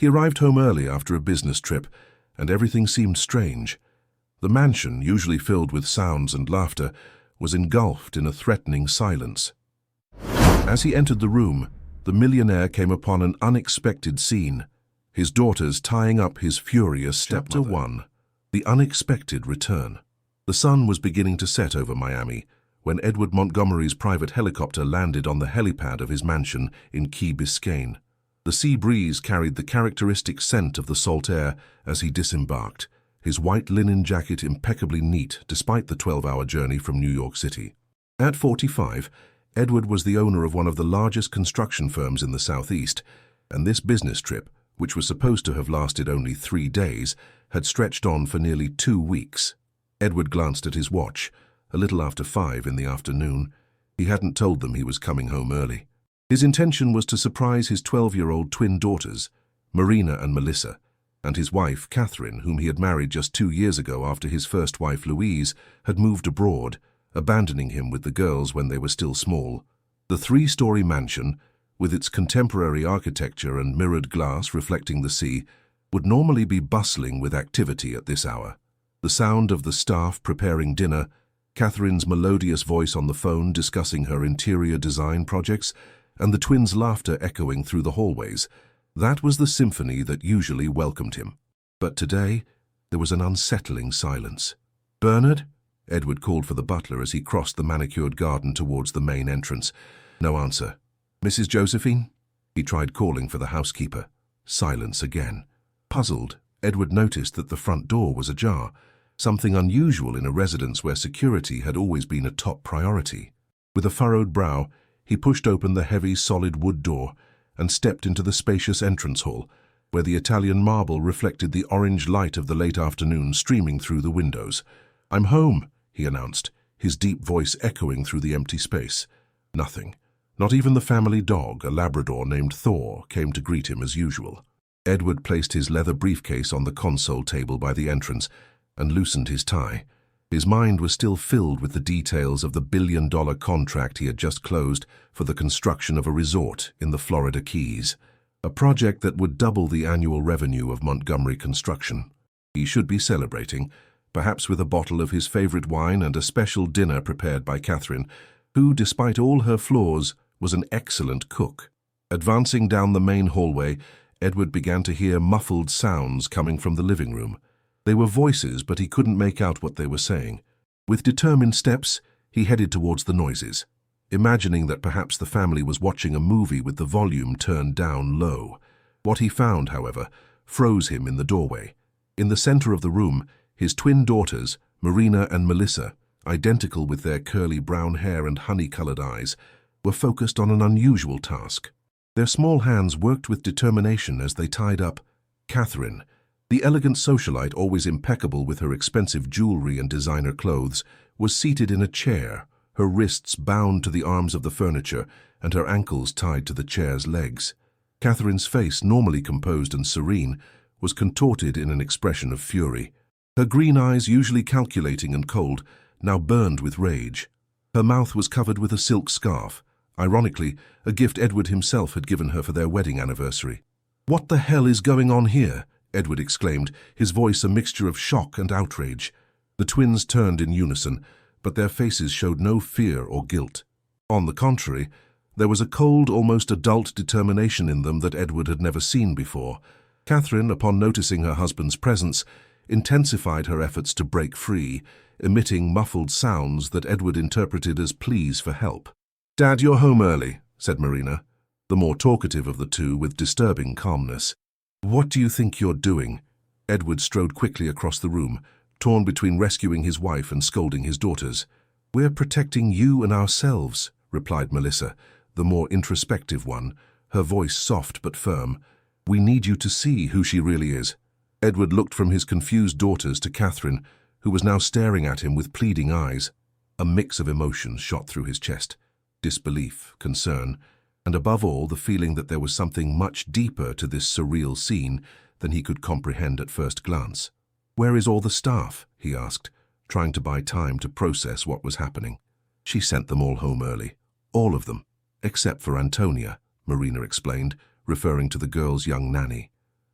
He arrived home early after a business trip, and everything seemed strange. The mansion, usually filled with sounds and laughter, was engulfed in a threatening silence. As he entered the room, the millionaire came upon an unexpected scene, his daughters tying up his furious stepmother. Chapter 1. The Unexpected Return. The sun was beginning to set over Miami when Edward Montgomery's private helicopter landed on the helipad of his mansion in Key Biscayne. The sea breeze carried the characteristic scent of the salt air as he disembarked, his white linen jacket impeccably neat despite the 12-hour journey from New York City. At 45, Edward was the owner of one of the largest construction firms in the Southeast, and this business trip, which was supposed to have lasted only 3 days, had stretched on for nearly 2 weeks. Edward glanced at his watch, a little after 5 in the afternoon. He hadn't told them he was coming home early. His intention was to surprise his 12-year-old twin daughters, Marina and Melissa, and his wife, Catherine, whom he had married just 2 years ago after his first wife, Louise, had moved abroad, abandoning him with the girls when they were still small. The 3-story mansion, with its contemporary architecture and mirrored glass reflecting the sea, would normally be bustling with activity at this hour. The sound of the staff preparing dinner, Catherine's melodious voice on the phone discussing her interior design projects, and the twins' laughter echoing through the hallways, that was the symphony that usually welcomed him. But today, there was an unsettling silence. "Bernard?" Edward called for the butler as he crossed the manicured garden towards the main entrance. No answer. "Mrs. Josephine?" He tried calling for the housekeeper. Silence again. Puzzled, Edward noticed that the front door was ajar, something unusual in a residence where security had always been a top priority. With a furrowed brow, he pushed open the heavy, solid wood door and stepped into the spacious entrance hall, where the Italian marble reflected the orange light of the late afternoon streaming through the windows. "I'm home," he announced, his deep voice echoing through the empty space. Nothing. Not even the family dog, a Labrador named Thor, came to greet him as usual. Edward placed his leather briefcase on the console table by the entrance and loosened his tie. His mind was still filled with the details of the billion-dollar contract he had just closed for the construction of a resort in the Florida Keys, a project that would double the annual revenue of Montgomery Construction. He should be celebrating, perhaps with a bottle of his favorite wine and a special dinner prepared by Catherine, who, despite all her flaws, was an excellent cook. Advancing down the main hallway, Edward began to hear muffled sounds coming from the living room. They were voices, but he couldn't make out what they were saying. With determined steps, he headed towards the noises, imagining that perhaps the family was watching a movie with the volume turned down low. What he found, however, froze him in the doorway. In the center of the room, his twin daughters, Marina and Melissa, identical with their curly brown hair and honey-colored eyes, were focused on an unusual task. Their small hands worked with determination as they tied up Catherine. The elegant socialite, always impeccable with her expensive jewelry and designer clothes, was seated in a chair, her wrists bound to the arms of the furniture and her ankles tied to the chair's legs. Catherine's face, normally composed and serene, was contorted in an expression of fury. Her green eyes, usually calculating and cold, now burned with rage. Her mouth was covered with a silk scarf, ironically, a gift Edward himself had given her for their wedding anniversary. "What the hell is going on here?" Edward exclaimed, his voice a mixture of shock and outrage. The twins turned in unison, but their faces showed no fear or guilt. On the contrary, there was a cold, almost adult determination in them that Edward had never seen before. Catherine, upon noticing her husband's presence, intensified her efforts to break free, emitting muffled sounds that Edward interpreted as pleas for help. "Dad, you're home early," said Marina, the more talkative of the two, with disturbing calmness. "What do you think you're doing?" Edward strode quickly across the room, torn between rescuing his wife and scolding his daughters. "We're protecting you and ourselves," replied Melissa, the more introspective one, her voice soft but firm. "We need you to see who she really is." Edward looked from his confused daughters to Catherine, who was now staring at him with pleading eyes. A mix of emotions shot through his chest: disbelief, concern, and above all the feeling that there was something much deeper to this surreal scene than he could comprehend at first glance. "Where is all the staff?" he asked, trying to buy time to process what was happening. "She sent them all home early. All of them, except for Antonia," Marina explained, referring to the girl's young nanny.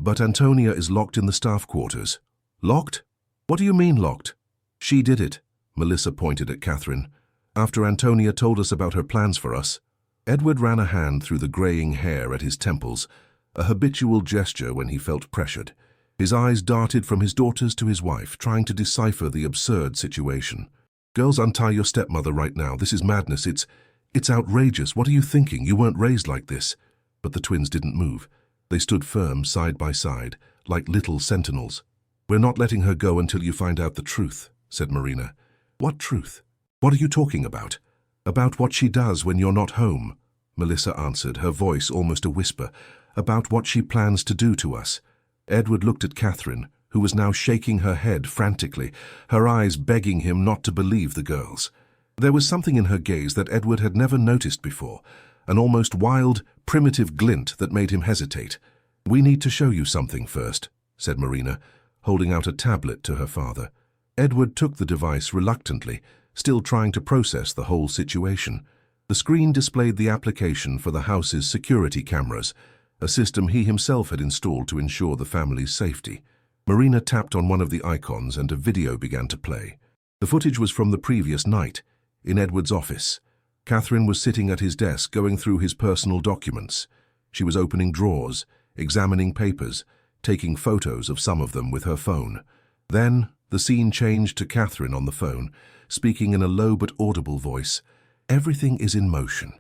But Antonia is locked in the staff quarters. Locked? What do you mean locked? She did it, Melissa pointed at Catherine. After Antonia told us about her plans for us. Edward ran a hand through the greying hair at his temples, a habitual gesture when he felt pressured. His eyes darted from his daughters to his wife, trying to decipher the absurd situation. Girls, untie your stepmother right now. This is madness. It's outrageous. What are you thinking? You weren't raised like this. But the twins didn't move. They stood firm, side by side, like little sentinels. We're not letting her go until you find out the truth, said Marina. What truth? What are you talking about? About what she does when you're not home, Melissa answered, her voice almost a whisper. About what she plans to do to us. Edward looked at Catherine, who was now shaking her head frantically, her eyes begging him not to believe the girls. There was something in her gaze that Edward had never noticed before, an almost wild, primitive glint that made him hesitate. We need to show you something first, said Marina, holding out a tablet to her father. Edward took the device reluctantly, still trying to process the whole situation. The screen displayed the application for the house's security cameras, a system he himself had installed to ensure the family's safety. Marina tapped on one of the icons and a video began to play. The footage was from the previous night, in Edward's office. Catherine was sitting at his desk going through his personal documents. She was opening drawers, examining papers, taking photos of some of them with her phone. Then, the scene changed to Catherine on the phone, speaking in a low but audible voice. Everything is in motion.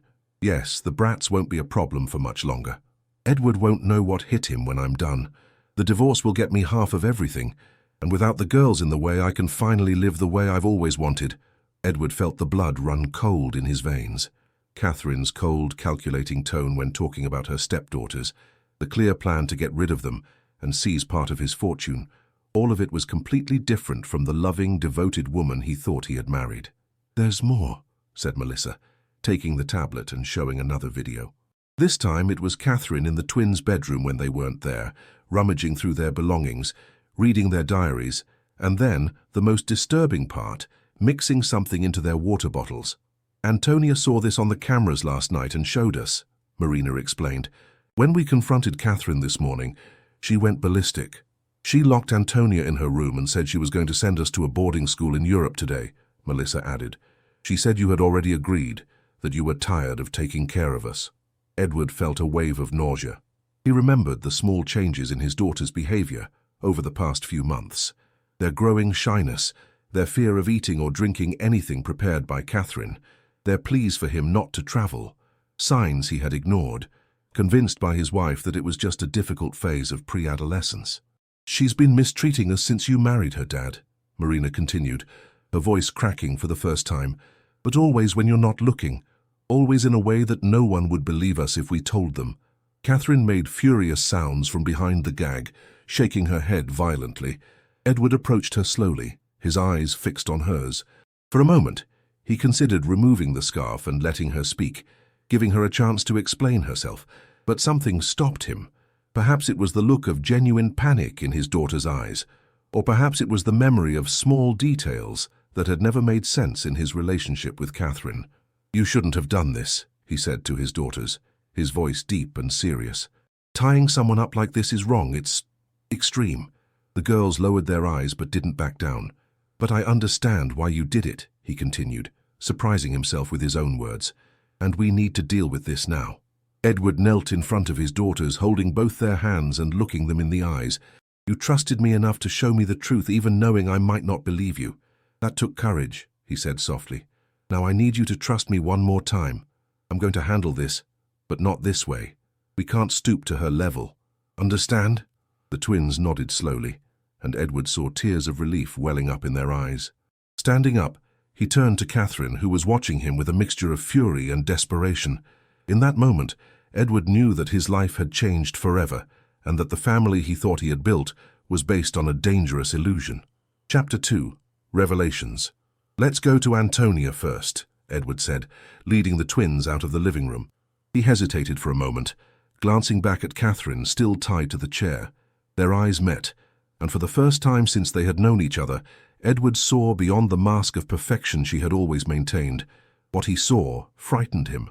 Yes, the brats won't be a problem for much longer. Edward won't know what hit him when I'm done. The divorce will get me half of everything, and without the girls in the way, I can finally live the way I've always wanted. Edward felt the blood run cold in his veins. Catherine's cold, calculating tone when talking about her stepdaughters, the clear plan to get rid of them and seize part of his fortune, all of it was completely different from the loving, devoted woman he thought he had married. There's more, said Melissa, taking the tablet and showing another video. This time it was Catherine in the twins' bedroom when they weren't there, rummaging through their belongings, reading their diaries, and then, the most disturbing part, mixing something into their water bottles. Antonia saw this on the cameras last night and showed us, Marina explained. When we confronted Catherine this morning, she went ballistic. She locked Antonia in her room and said she was going to send us to a boarding school in Europe today, Melissa added. She said you had already agreed, that you were tired of taking care of us. Edward felt a wave of nausea. He remembered the small changes in his daughter's behavior over the past few months. Their growing shyness, their fear of eating or drinking anything prepared by Catherine, their pleas for him not to travel, signs he had ignored, convinced by his wife that it was just a difficult phase of pre-adolescence. She's been mistreating us since you married her, Dad, Marina continued, her voice cracking for the first time, but always when you're not looking, always in a way that no one would believe us if we told them. Catherine made furious sounds from behind the gag, shaking her head violently. Edward approached her slowly, his eyes fixed on hers. For a moment, he considered removing the scarf and letting her speak, giving her a chance to explain herself, but something stopped him. Perhaps it was the look of genuine panic in his daughter's eyes, or perhaps it was the memory of small details that had never made sense in his relationship with Catherine. You shouldn't have done this, he said to his daughters, his voice deep and serious. Tying someone up like this is wrong. It's extreme. The girls lowered their eyes but didn't back down. But I understand why you did it, he continued, surprising himself with his own words. And we need to deal with this now. Edward knelt in front of his daughters, holding both their hands and looking them in the eyes. You trusted me enough to show me the truth, even knowing I might not believe you. That took courage, he said softly. Now I need you to trust me one more time. I'm going to handle this, but not this way. We can't stoop to her level. Understand? The twins nodded slowly, and Edward saw tears of relief welling up in their eyes. Standing up, he turned to Catherine, who was watching him with a mixture of fury and desperation. In that moment, Edward knew that his life had changed forever, and that the family he thought he had built was based on a dangerous illusion. Chapter 2. Revelations. Let's go to Antonia first, Edward said, leading the twins out of the living room. He hesitated for a moment, glancing back at Catherine, still tied to the chair. Their eyes met, and for the first time since they had known each other, Edward saw beyond the mask of perfection she had always maintained. What he saw frightened him.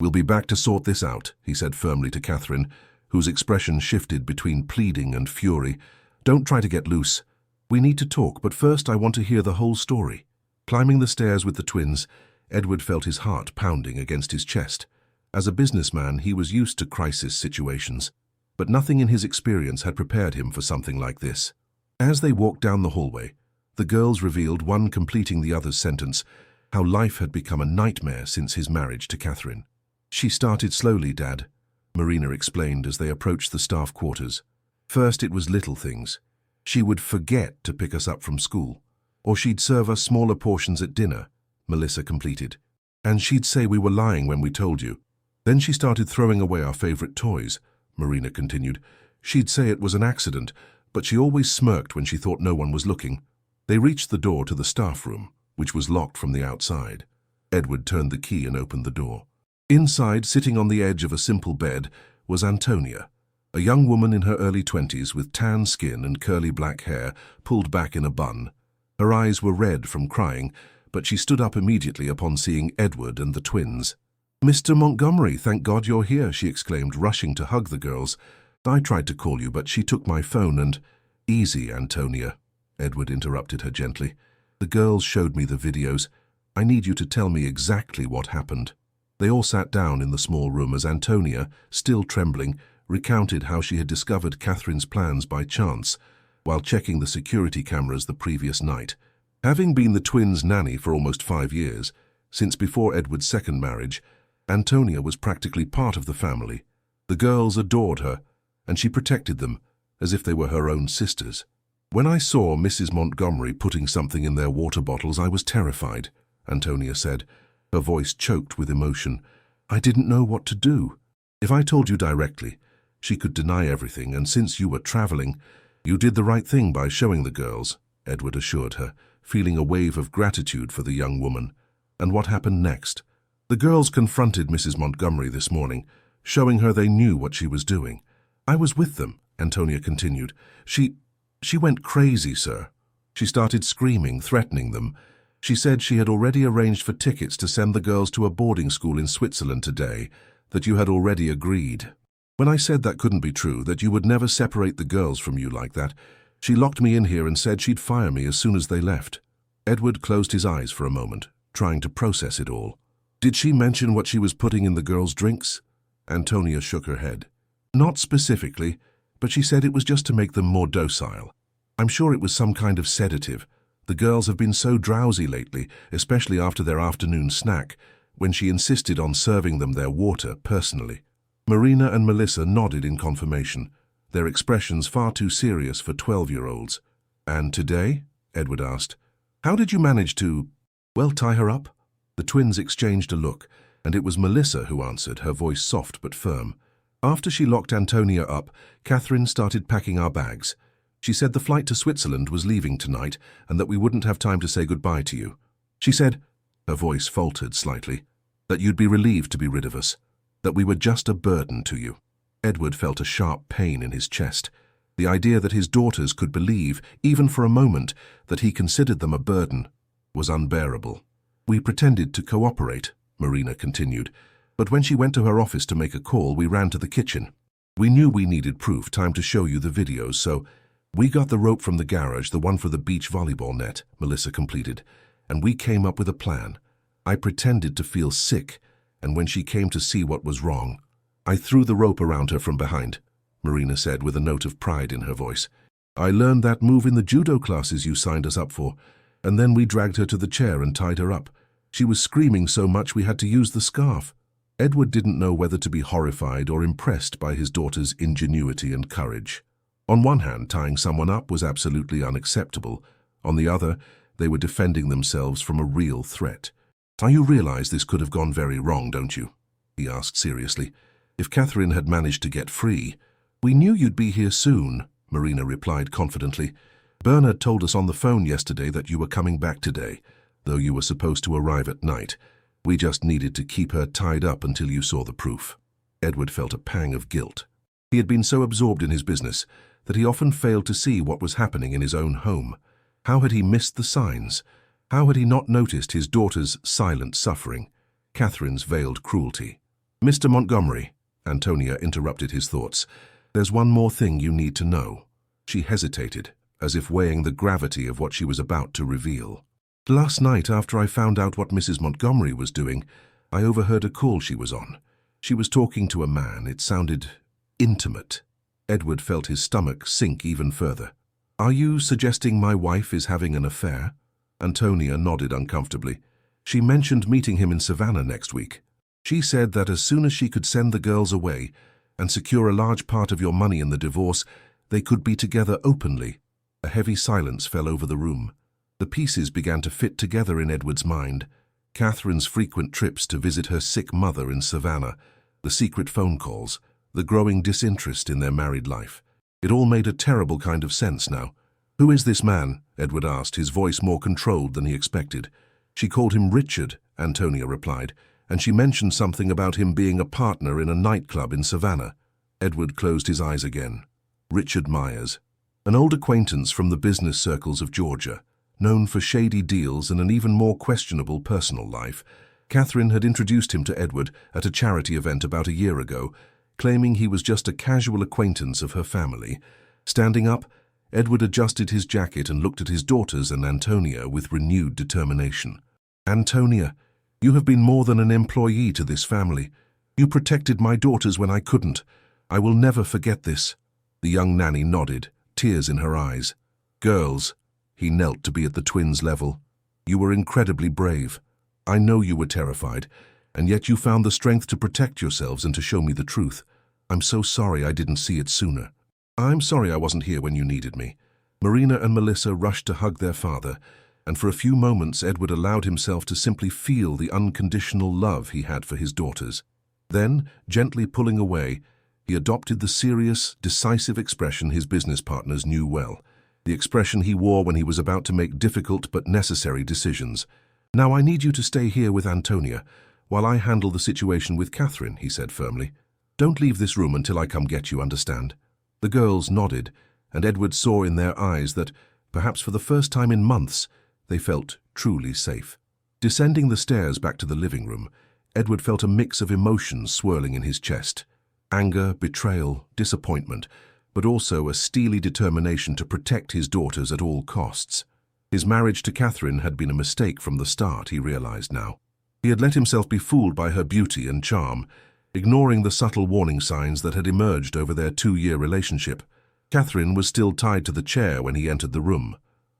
We'll be back to sort this out, he said firmly to Catherine, whose expression shifted between pleading and fury. "Don't try to get loose. We need to talk, but first I want to hear the whole story." Climbing the stairs with the twins, Edward felt his heart pounding against his chest. As a businessman, he was used to crisis situations, but nothing in his experience had prepared him for something like this. As they walked down the hallway, the girls revealed, one completing the other's sentence, how life had become a nightmare since his marriage to Catherine. "She started slowly, Dad," Marina explained as they approached the staff quarters. "First it was little things. She would forget to pick us up from school, or she'd serve us smaller portions at dinner," Melissa completed. "And she'd say we were lying when we told you. Then she started throwing away our favorite toys," Marina continued. "She'd say it was an accident, but she always smirked when she thought no one was looking." They reached the door to the staff room, which was locked from the outside. Edward turned the key and opened the door. Inside, sitting on the edge of a simple bed, was Antonia, a young woman in her early 20s with tan skin and curly black hair pulled back in a bun. Her eyes were red from crying, but she stood up immediately upon seeing Edward and the twins. "Mr. Montgomery, thank God you're here," she exclaimed, rushing to hug the girls. "I tried to call you, but she took my phone and—" "Easy, Antonia," Edward interrupted her gently. "The girls showed me the videos. I need you to tell me exactly what happened." They all sat down in the small room as Antonia, still trembling, recounted how she had discovered Catherine's plans by chance, while checking the security cameras the previous night. Having been the twins' nanny for almost 5 years, since before Edward's second marriage, Antonia was practically part of the family. The girls adored her, and she protected them, as if they were her own sisters. "When I saw Mrs. Montgomery putting something in their water bottles, I was terrified," Antonia said, her voice choked with emotion. "I didn't know what to do. If I told you directly, she could deny everything, and since you were traveling, you did the right thing by showing the girls," Edward assured her, feeling a wave of gratitude for the young woman. "And what happened next?" "The girls confronted Mrs. Montgomery this morning, showing her they knew what she was doing. I was with them," Antonia continued. She went crazy, sir. She started screaming, threatening them. She said she had already arranged for tickets to send the girls to a boarding school in Switzerland today, that you had already agreed. When I said that couldn't be true, that you would never separate the girls from you like that, she locked me in here and said she'd fire me as soon as they left." Edward closed his eyes for a moment, trying to process it all. "Did she mention what she was putting in the girls' drinks?" Antonia shook her head. "Not specifically, but she said it was just to make them more docile. I'm sure it was some kind of sedative. The girls have been so drowsy lately, especially after their afternoon snack, when she insisted on serving them their water personally." Marina and Melissa nodded in confirmation, their expressions far too serious for 12-year-olds. "And today?" Edward asked. "How did you manage to, well, tie her up?" The twins exchanged a look, and it was Melissa who answered, her voice soft but firm. "After she locked Antonia up, Catherine started packing our bags. She said the flight to Switzerland was leaving tonight and that we wouldn't have time to say goodbye to you. She said," her voice faltered slightly, "that you'd be relieved to be rid of us, that we were just a burden to you." Edward felt a sharp pain in his chest. The idea that his daughters could believe, even for a moment, that he considered them a burden was unbearable. "We pretended to cooperate," Marina continued, "but when she went to her office to make a call, we ran to the kitchen. We knew we needed proof, time to show you the videos, so we got the rope from the garage, the one for the beach volleyball net," Melissa completed, "and we came up with a plan. I pretended to feel sick, and when she came to see what was wrong, I threw the rope around her from behind," Marina said with a note of pride in her voice. "I learned that move in the judo classes you signed us up for, and then we dragged her to the chair and tied her up. She was screaming so much we had to use the scarf." Edward didn't know whether to be horrified or impressed by his daughter's ingenuity and courage. On one hand, tying someone up was absolutely unacceptable. On the other, they were defending themselves from a real threat. "Now you realize this could have gone very wrong, don't you?" he asked seriously. "If Catherine had managed to get free—" "We knew you'd be here soon," Marina replied confidently. "Bernard told us on the phone yesterday that you were coming back today, though you were supposed to arrive at night. We just needed to keep her tied up until you saw the proof." Edward felt a pang of guilt. He had been so absorbed in his business that he often failed to see what was happening in his own home. How had he missed the signs? How had he not noticed his daughter's silent suffering, Catherine's veiled cruelty? "Mr. Montgomery," Antonia interrupted his thoughts. "There's one more thing you need to know." She hesitated, as if weighing the gravity of what she was about to reveal. "Last night, after I found out what Mrs. Montgomery was doing, I overheard a call she was on. She was talking to a man. It sounded intimate." Edward felt his stomach sink even further. "Are you suggesting my wife is having an affair?" Antonia nodded uncomfortably. "She mentioned meeting him in Savannah next week. She said that as soon as she could send the girls away and secure a large part of your money in the divorce, they could be together openly." A heavy silence fell over the room. The pieces began to fit together in Edward's mind. Catherine's frequent trips to visit her sick mother in Savannah, the secret phone calls, the growing disinterest in their married life. It all made a terrible kind of sense now. "Who is this man?" Edward asked, his voice more controlled than he expected. "She called him Richard," Antonia replied, "and she mentioned something about him being a partner in a nightclub in Savannah." Edward closed his eyes again. Richard Myers, an old acquaintance from the business circles of Georgia, known for shady deals and an even more questionable personal life. Catherine had introduced him to Edward at a charity event about a year ago, claiming he was just a casual acquaintance of her family. Standing up, Edward adjusted his jacket and looked at his daughters and Antonia with renewed determination. "Antonia, you have been more than an employee to this family. You protected my daughters when I couldn't. I will never forget this." The young nanny nodded, tears in her eyes. "Girls," he knelt to be at the twins' level, "you were incredibly brave. I know you were terrified, and yet you found the strength to protect yourselves and to show me the truth. I'm so sorry I didn't see it sooner." "I'm sorry I wasn't here when you needed me." Marina and Melissa rushed to hug their father, and for a few moments Edward allowed himself to simply feel the unconditional love he had for his daughters. Then, gently pulling away, he adopted the serious, decisive expression his business partners knew well, the expression he wore when he was about to make difficult but necessary decisions. "Now I need you to stay here with Antonia, while I handle the situation with Catherine," he said firmly. "Don't leave this room until I come get you, understand?" The girls nodded, and Edward saw in their eyes that, perhaps for the first time in months, they felt truly safe. Descending the stairs back to the living room, Edward felt a mix of emotions swirling in his chest. Anger, betrayal, disappointment, but also a steely determination to protect his daughters at all costs. His marriage to Catherine had been a mistake from the start, he realized now. He had let himself be fooled by her beauty and charm, ignoring the subtle warning signs that had emerged over their 2-year relationship. Catherine was still tied to the chair when he entered the room.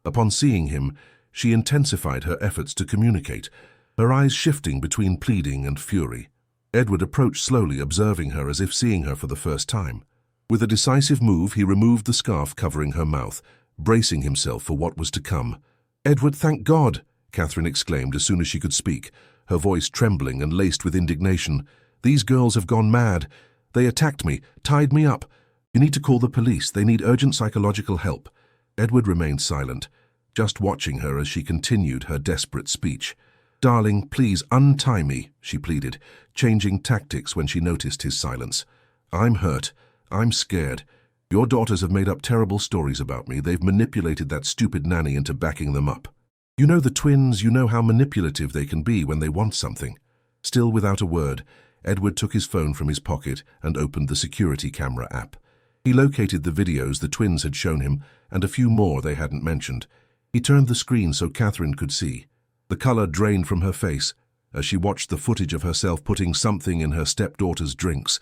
Upon seeing him, she intensified her efforts to communicate, her eyes shifting between pleading and fury. Edward approached slowly, observing her as if seeing her for the first time. With a decisive move, he removed the scarf covering her mouth, bracing himself for what was to come. "Edward, thank God!" Catherine exclaimed as soon as she could speak, her voice trembling and laced with indignation. "These girls have gone mad. They attacked me, tied me up. You need to call the police. They need urgent psychological help." Edward remained silent, just watching her as she continued her desperate speech. "Darling, please untie me," she pleaded, changing tactics when she noticed his silence. "I'm hurt. I'm scared. Your daughters have made up terrible stories about me. They've manipulated that stupid nanny into backing them up. You know the twins, you know how manipulative they can be when they want something." Still without a word, Edward took his phone from his pocket and opened the security camera app. He located the videos the twins had shown him and a few more they hadn't mentioned. He turned the screen so Catherine could see. The color drained from her face as she watched the footage of herself putting something in her stepdaughter's drinks,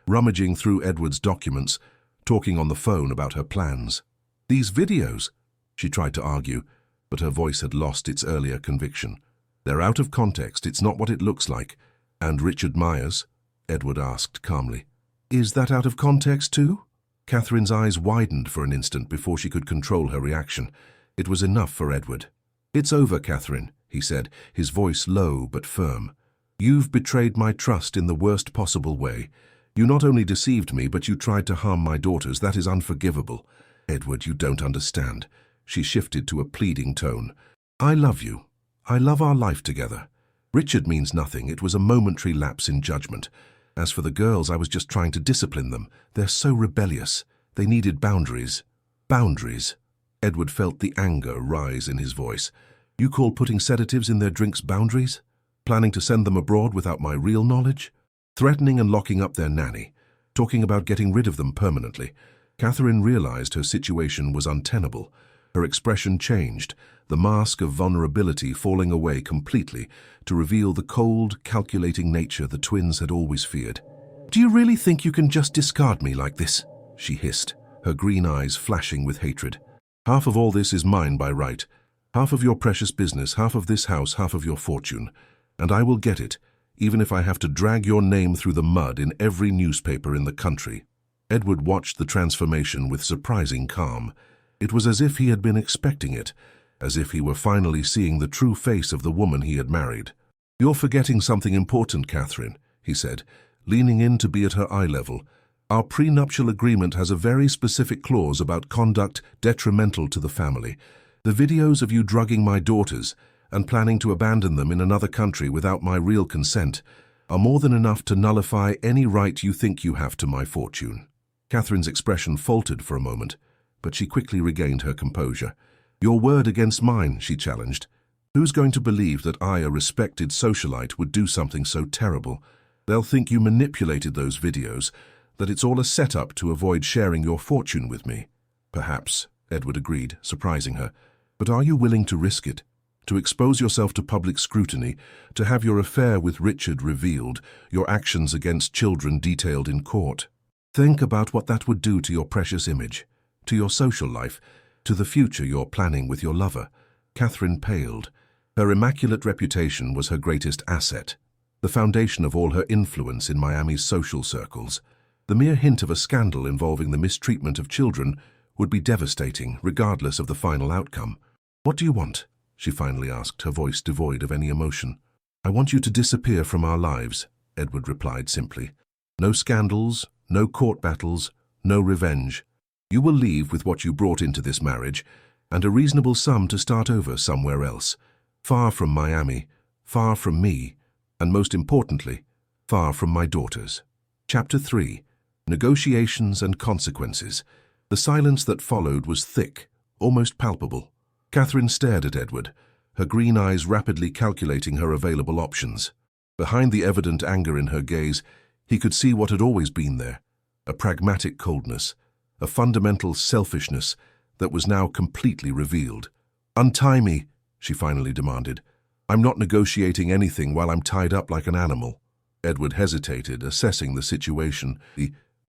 rummaging through Edward's documents, talking on the phone about her plans. "These videos," she tried to argue, but her voice had lost its earlier conviction. "They're out of context. It's not what it looks like." "And Richard Myers?" Edward asked calmly. "Is that out of context too?" Catherine's eyes widened for an instant before she could control her reaction. It was enough for Edward. "It's over, Catherine," he said, his voice low but firm. "You've betrayed my trust in the worst possible way. You not only deceived me, but you tried to harm my daughters. That is unforgivable." "Edward, you don't understand." She shifted to a pleading tone. "I love you. I love our life together. Richard means nothing. It was a momentary lapse in judgment. As for the girls, I was just trying to discipline them. They're so rebellious. They needed boundaries." "Boundaries?" Edward felt the anger rise in his voice. "You call putting sedatives in their drinks boundaries? Planning to send them abroad without my real knowledge? Threatening and locking up their nanny? talking about getting rid of them permanently. Catherine realized her situation was untenable. Her expression changed, the mask of vulnerability falling away completely to reveal the cold, calculating nature the twins had always feared. "Do you really think you can just discard me like this?" she hissed, her green eyes flashing with hatred. "Half of all this is mine by right. Half of your precious business, half of this house, half of your fortune. And I will get it, even if I have to drag your name through the mud in every newspaper in the country." Edward watched the transformation with surprising calm. It was as if he had been expecting it, as if he were finally seeing the true face of the woman he had married. "You're forgetting something important, Catherine," he said, leaning in to be at her eye level. "Our prenuptial agreement has a very specific clause about conduct detrimental to the family. The videos of you drugging my daughters and planning to abandon them in another country without my real consent are more than enough to nullify any right you think you have to my fortune." Catherine's expression faltered for a moment, but she quickly regained her composure. "Your word against mine," she challenged. "Who's going to believe that I, a respected socialite, would do something so terrible? They'll think you manipulated those videos, that it's all a setup to avoid sharing your fortune with me." "Perhaps," Edward agreed, surprising her. "But are you willing to risk it? To expose yourself to public scrutiny, to have your affair with Richard revealed, your actions against children detailed in court? Think about what that would do to your precious image, to your social life, to the future you're planning with your lover." Catherine paled. Her immaculate reputation was her greatest asset, the foundation of all her influence in Miami's social circles. The mere hint of a scandal involving the mistreatment of children would be devastating, regardless of the final outcome. "What do you want?" she finally asked, her voice devoid of any emotion. "I want you to disappear from our lives," Edward replied simply. "No scandals, no court battles, no revenge. You will leave with what you brought into this marriage, and a reasonable sum to start over somewhere else, far from Miami, far from me, and most importantly, far from my daughters." Chapter 3. Negotiations and Consequences. The silence that followed was thick, almost palpable. Catherine stared at Edward, her green eyes rapidly calculating her available options. Behind the evident anger in her gaze, he could see what had always been there, a pragmatic coldness, a fundamental selfishness that was now completely revealed. "Untie me," she finally demanded. "I'm not negotiating anything while I'm tied up like an animal." Edward hesitated, assessing the situation.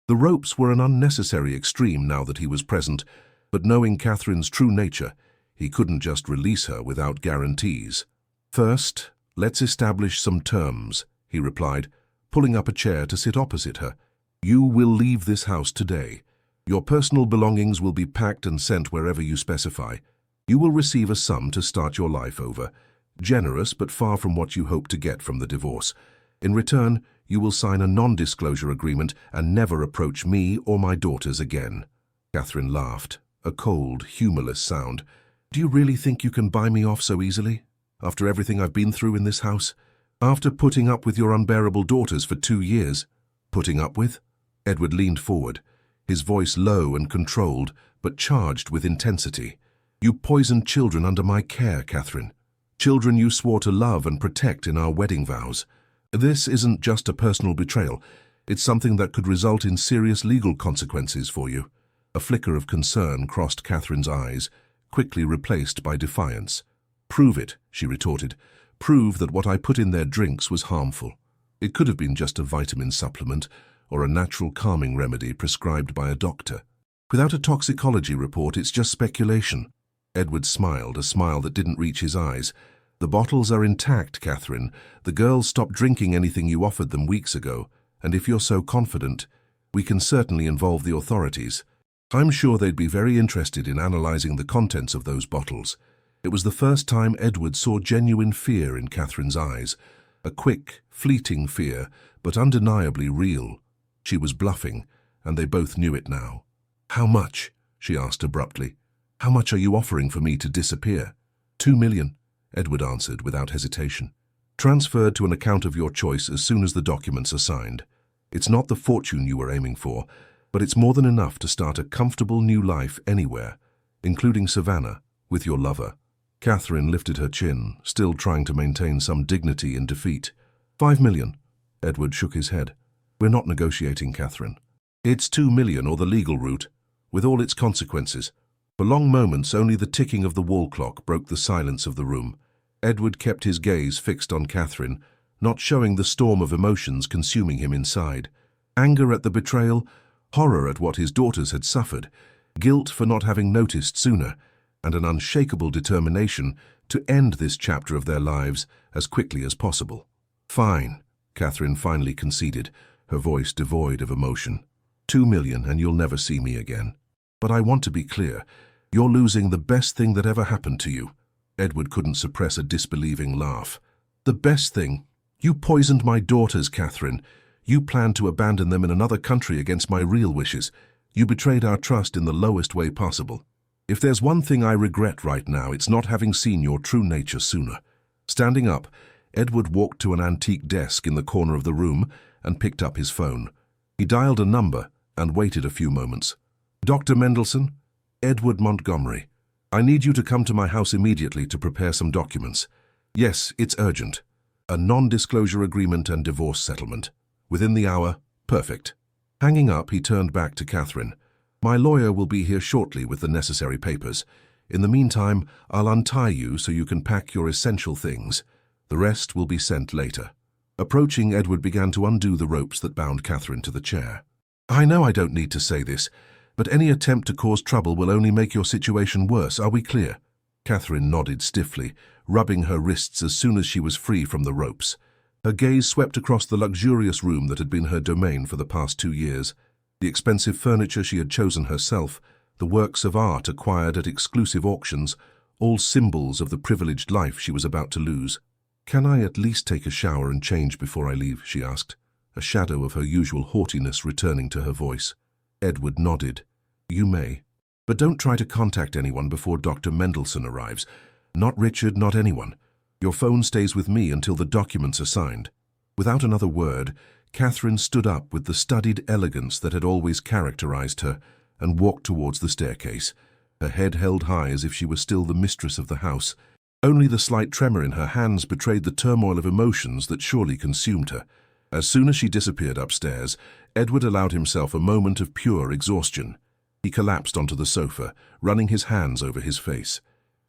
The ropes were an unnecessary extreme now that he was present, but knowing Catherine's true nature, he couldn't just release her without guarantees. "First, let's establish some terms," he replied, pulling up a chair to sit opposite her. "You will leave this house today. Your personal belongings will be packed and sent wherever you specify. You will receive a sum to start your life over, generous but far from what you hope to get from the divorce. In return, you will sign a non-disclosure agreement and never approach me or my daughters again." Catherine laughed, a cold, humorless sound. "Do you really think you can buy me off so easily? After everything I've been through in this house? After putting up with your unbearable daughters for 2 years?" "Putting up with?" Edward leaned forward, his voice low and controlled, but charged with intensity. "You poisoned children under my care, Catherine. Children you swore to love and protect in our wedding vows. This isn't just a personal betrayal. It's something that could result in serious legal consequences for you." A flicker of concern crossed Catherine's eyes, quickly replaced by defiance. "Prove it," she retorted. "Prove that what I put in their drinks was harmful. It could have been just a vitamin supplement or a natural calming remedy prescribed by a doctor. Without a toxicology report, it's just speculation." Edward smiled, a smile that didn't reach his eyes. "The bottles are intact, Catherine. The girls stopped drinking anything you offered them weeks ago, and if you're so confident, we can certainly involve the authorities. I'm sure they'd be very interested in analyzing the contents of those bottles." It was the first time Edward saw genuine fear in Catherine's eyes, a quick, fleeting fear, but undeniably real. She was bluffing, and they both knew it now. "How much?" she asked abruptly. "How much are you offering for me to disappear?" "2 million, Edward answered without hesitation. "Transferred to an account of your choice as soon as the documents are signed. It's not the fortune you were aiming for, but it's more than enough to start a comfortable new life anywhere, including Savannah, with your lover." Catherine lifted her chin, still trying to maintain some dignity in defeat. 5 million. Edward shook his head. "We're not negotiating, Catherine. It's 2 million or the legal route, with all its consequences. For long moments, only the ticking of the wall clock broke the silence of the room. Edward kept his gaze fixed on Catherine, not showing the storm of emotions consuming him inside. Anger at the betrayal, horror at what his daughters had suffered, guilt for not having noticed sooner, and an unshakable determination to end this chapter of their lives as quickly as possible. "Fine," Catherine finally conceded, her voice devoid of emotion. 2 million and you'll never see me again. But I want to be clear, you're losing the best thing that ever happened to you. Edward couldn't suppress a disbelieving laugh. The best thing? You poisoned my daughters, Catherine. You planned to abandon them in another country against my real wishes. You betrayed our trust in the lowest way possible. If there's one thing I regret right now, it's not having seen your true nature sooner. Standing up, Edward walked to an antique desk in the corner of the room and picked up his phone. He dialed a number and waited a few moments. "Dr. Mendelsohn? Edward Montgomery. I need you to come to my house immediately to prepare some documents. Yes, it's urgent. A non-disclosure agreement and divorce settlement. Within the hour, perfect." Hanging up, he turned back to Catherine. "My lawyer will be here shortly with the necessary papers. In the meantime, I'll untie you so you can pack your essential things. The rest will be sent later." Approaching, Edward began to undo the ropes that bound Catherine to the chair. "I know I don't need to say this, but any attempt to cause trouble will only make your situation worse. Are we clear?" Catherine nodded stiffly, rubbing her wrists as soon as she was free from the ropes. Her gaze swept across the luxurious room that had been her domain for the past 2 years. The expensive furniture she had chosen herself, the works of art acquired at exclusive auctions, all symbols of the privileged life she was about to lose. "Can I at least take a shower and change before I leave?" she asked, a shadow of her usual haughtiness returning to her voice. Edward nodded. "You may. But don't try to contact anyone before Dr. Mendelsohn arrives. Not Richard, not anyone. Your phone stays with me until the documents are signed." Without another word, Catherine stood up with the studied elegance that had always characterized her and walked towards the staircase, her head held high as if she were still the mistress of the house. Only the slight tremor in her hands betrayed the turmoil of emotions that surely consumed her. As soon as she disappeared upstairs, Edward allowed himself a moment of pure exhaustion. He collapsed onto the sofa, running his hands over his face.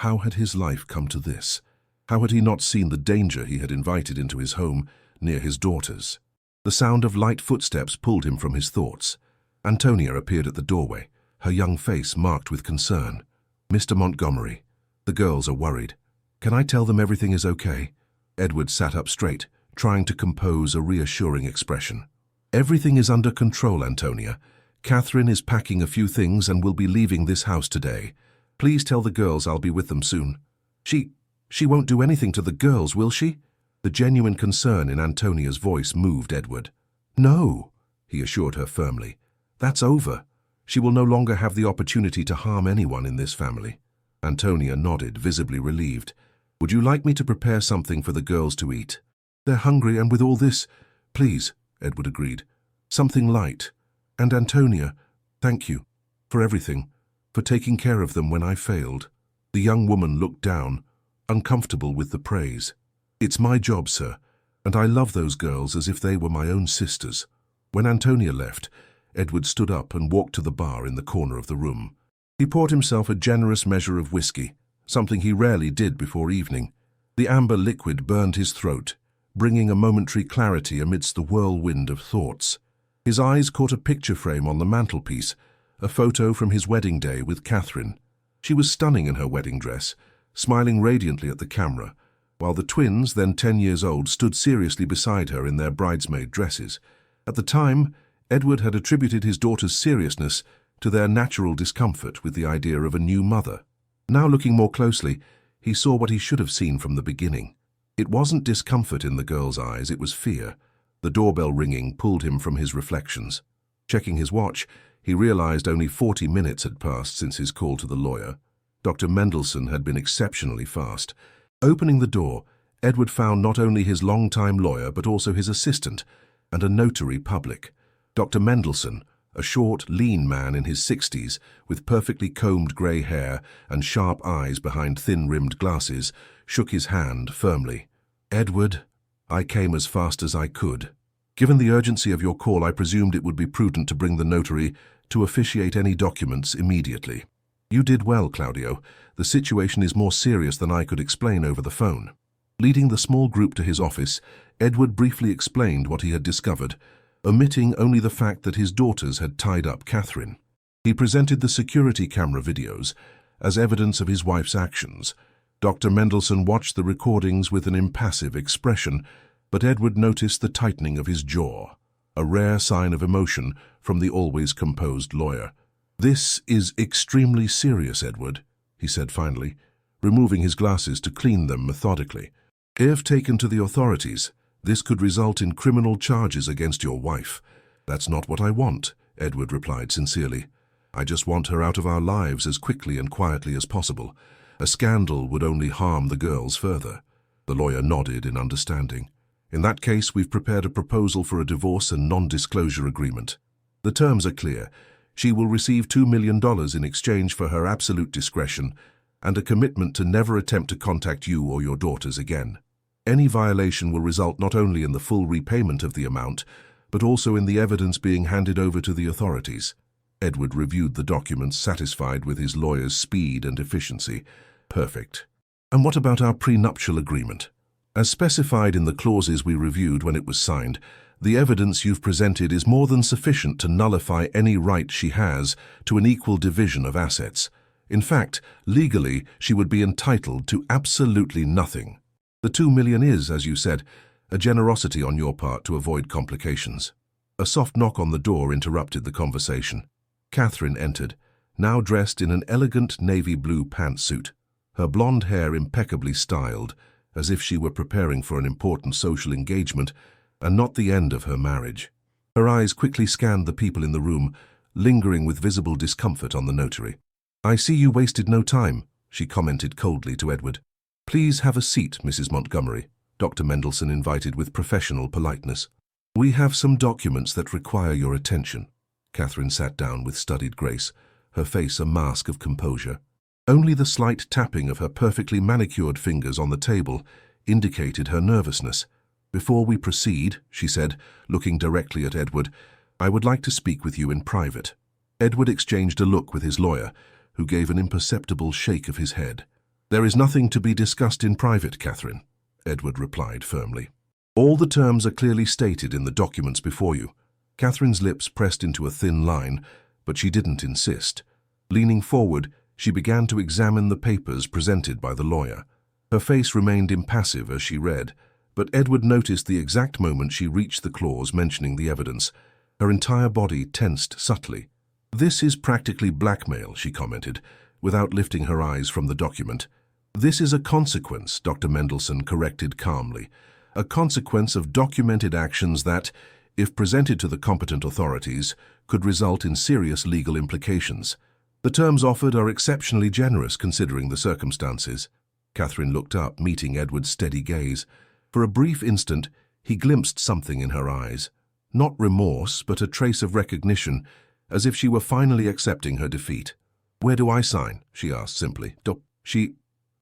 How had his life come to this? How had he not seen the danger he had invited into his home near his daughters? The sound of light footsteps pulled him from his thoughts. Antonia appeared at the doorway, her young face marked with concern. "Mr. Montgomery, the girls are worried. Can I tell them everything is okay?" Edward sat up straight, trying to compose a reassuring expression. "Everything is under control, Antonia. Catherine is packing a few things and will be leaving this house today. Please tell the girls I'll be with them soon." She won't do anything to the girls, will she?" The genuine concern in Antonia's voice moved Edward. "No," he assured her firmly. "That's over. She will no longer have the opportunity to harm anyone in this family." Antonia nodded, visibly relieved. "Would you like me to prepare something for the girls to eat?" "They're hungry, and with all this—" "Please," Edward agreed. "Something light. And Antonia, thank you for everything, for taking care of them when I failed." The young woman looked down, uncomfortable with the praise. "It's my job, sir, and I love those girls as if they were my own sisters." When Antonia left, Edward stood up and walked to the bar in the corner of the room. He poured himself a generous measure of whiskey, something he rarely did before evening. The amber liquid burned his throat, bringing a momentary clarity amidst the whirlwind of thoughts. His eyes caught a picture frame on the mantelpiece, a photo from his wedding day with Catherine. She was stunning in her wedding dress, smiling radiantly at the camera, while the twins, then 10 years old, stood seriously beside her in their bridesmaid dresses. At the time, Edward had attributed his daughter's seriousness to their natural discomfort with the idea of a new mother. Now, looking more closely, he saw what he should have seen from the beginning. It wasn't discomfort in the girl's eyes, it was fear. The doorbell ringing pulled him from his reflections. Checking his watch, he realized only 40 minutes had passed since his call to the lawyer. Dr. Mendelsohn had been exceptionally fast. Opening the door, Edward found not only his long-time lawyer but also his assistant and a notary public. Dr. Mendelsohn, a short, lean man in his 60s, with perfectly combed grey hair and sharp eyes behind thin-rimmed glasses, shook his hand firmly. "Edward, I came as fast as I could." Given the urgency of your call, I presumed it would be prudent to bring the notary to officiate any documents immediately. You did well, Claudio. The situation is more serious than I could explain over the phone. Leading the small group to his office, Edward briefly explained what he had discovered, omitting only the fact that his daughters had tied up Catherine. He presented the security camera videos as evidence of his wife's actions. Dr. Mendelssohn watched the recordings with an impassive expression, but Edward noticed the tightening of his jaw, a rare sign of emotion from the always composed lawyer. "This is extremely serious, Edward," he said finally, removing his glasses to clean them methodically. "If taken to the authorities, this could result in criminal charges against your wife." "That's not what I want," Edward replied sincerely. "I just want her out of our lives as quickly and quietly as possible. A scandal would only harm the girls further." The lawyer nodded in understanding. "In that case, we've prepared a proposal for a divorce and non-disclosure agreement. The terms are clear. She will receive $2 million in exchange for her absolute discretion and a commitment to never attempt to contact you or your daughters again. Any violation will result not only in the full repayment of the amount, but also in the evidence being handed over to the authorities." Edward reviewed the documents, satisfied with his lawyer's speed and efficiency. "Perfect. And what about our prenuptial agreement? As specified in the clauses we reviewed when it was signed, the evidence you've presented is more than sufficient to nullify any right she has to an equal division of assets. In fact, legally, she would be entitled to absolutely nothing. The $2 million is, as you said, a generosity on your part to avoid complications." A soft knock on the door interrupted the conversation. Catherine entered, now dressed in an elegant navy blue pantsuit, her blonde hair impeccably styled, as if she were preparing for an important social engagement and not the end of her marriage. Her eyes quickly scanned the people in the room, lingering with visible discomfort on the notary. "I see you wasted no time," she commented coldly to Edward. "Please have a seat, Mrs. Montgomery," Dr. Mendelssohn invited with professional politeness. "We have some documents that require your attention." Catherine sat down with studied grace, her face a mask of composure. Only the slight tapping of her perfectly manicured fingers on the table indicated her nervousness. "Before we proceed," she said, looking directly at Edward, "I would like to speak with you in private." Edward exchanged a look with his lawyer, who gave an imperceptible shake of his head. "There is nothing to be discussed in private, Catherine," Edward replied firmly. "All the terms are clearly stated in the documents before you." Catherine's lips pressed into a thin line, but she didn't insist. Leaning forward, she began to examine the papers presented by the lawyer. Her face remained impassive as she read, but Edward noticed the exact moment she reached the clause mentioning the evidence. Her entire body tensed subtly. "This is practically blackmail," she commented, without lifting her eyes from the document. "This is a consequence," Dr. Mendelssohn corrected calmly, "a consequence of documented actions that, if presented to the competent authorities, could result in serious legal implications. The terms offered are exceptionally generous considering the circumstances." Catherine looked up, meeting Edward's steady gaze. For a brief instant, he glimpsed something in her eyes. Not remorse, but a trace of recognition, as if she were finally accepting her defeat. "Where do I sign?" she asked simply.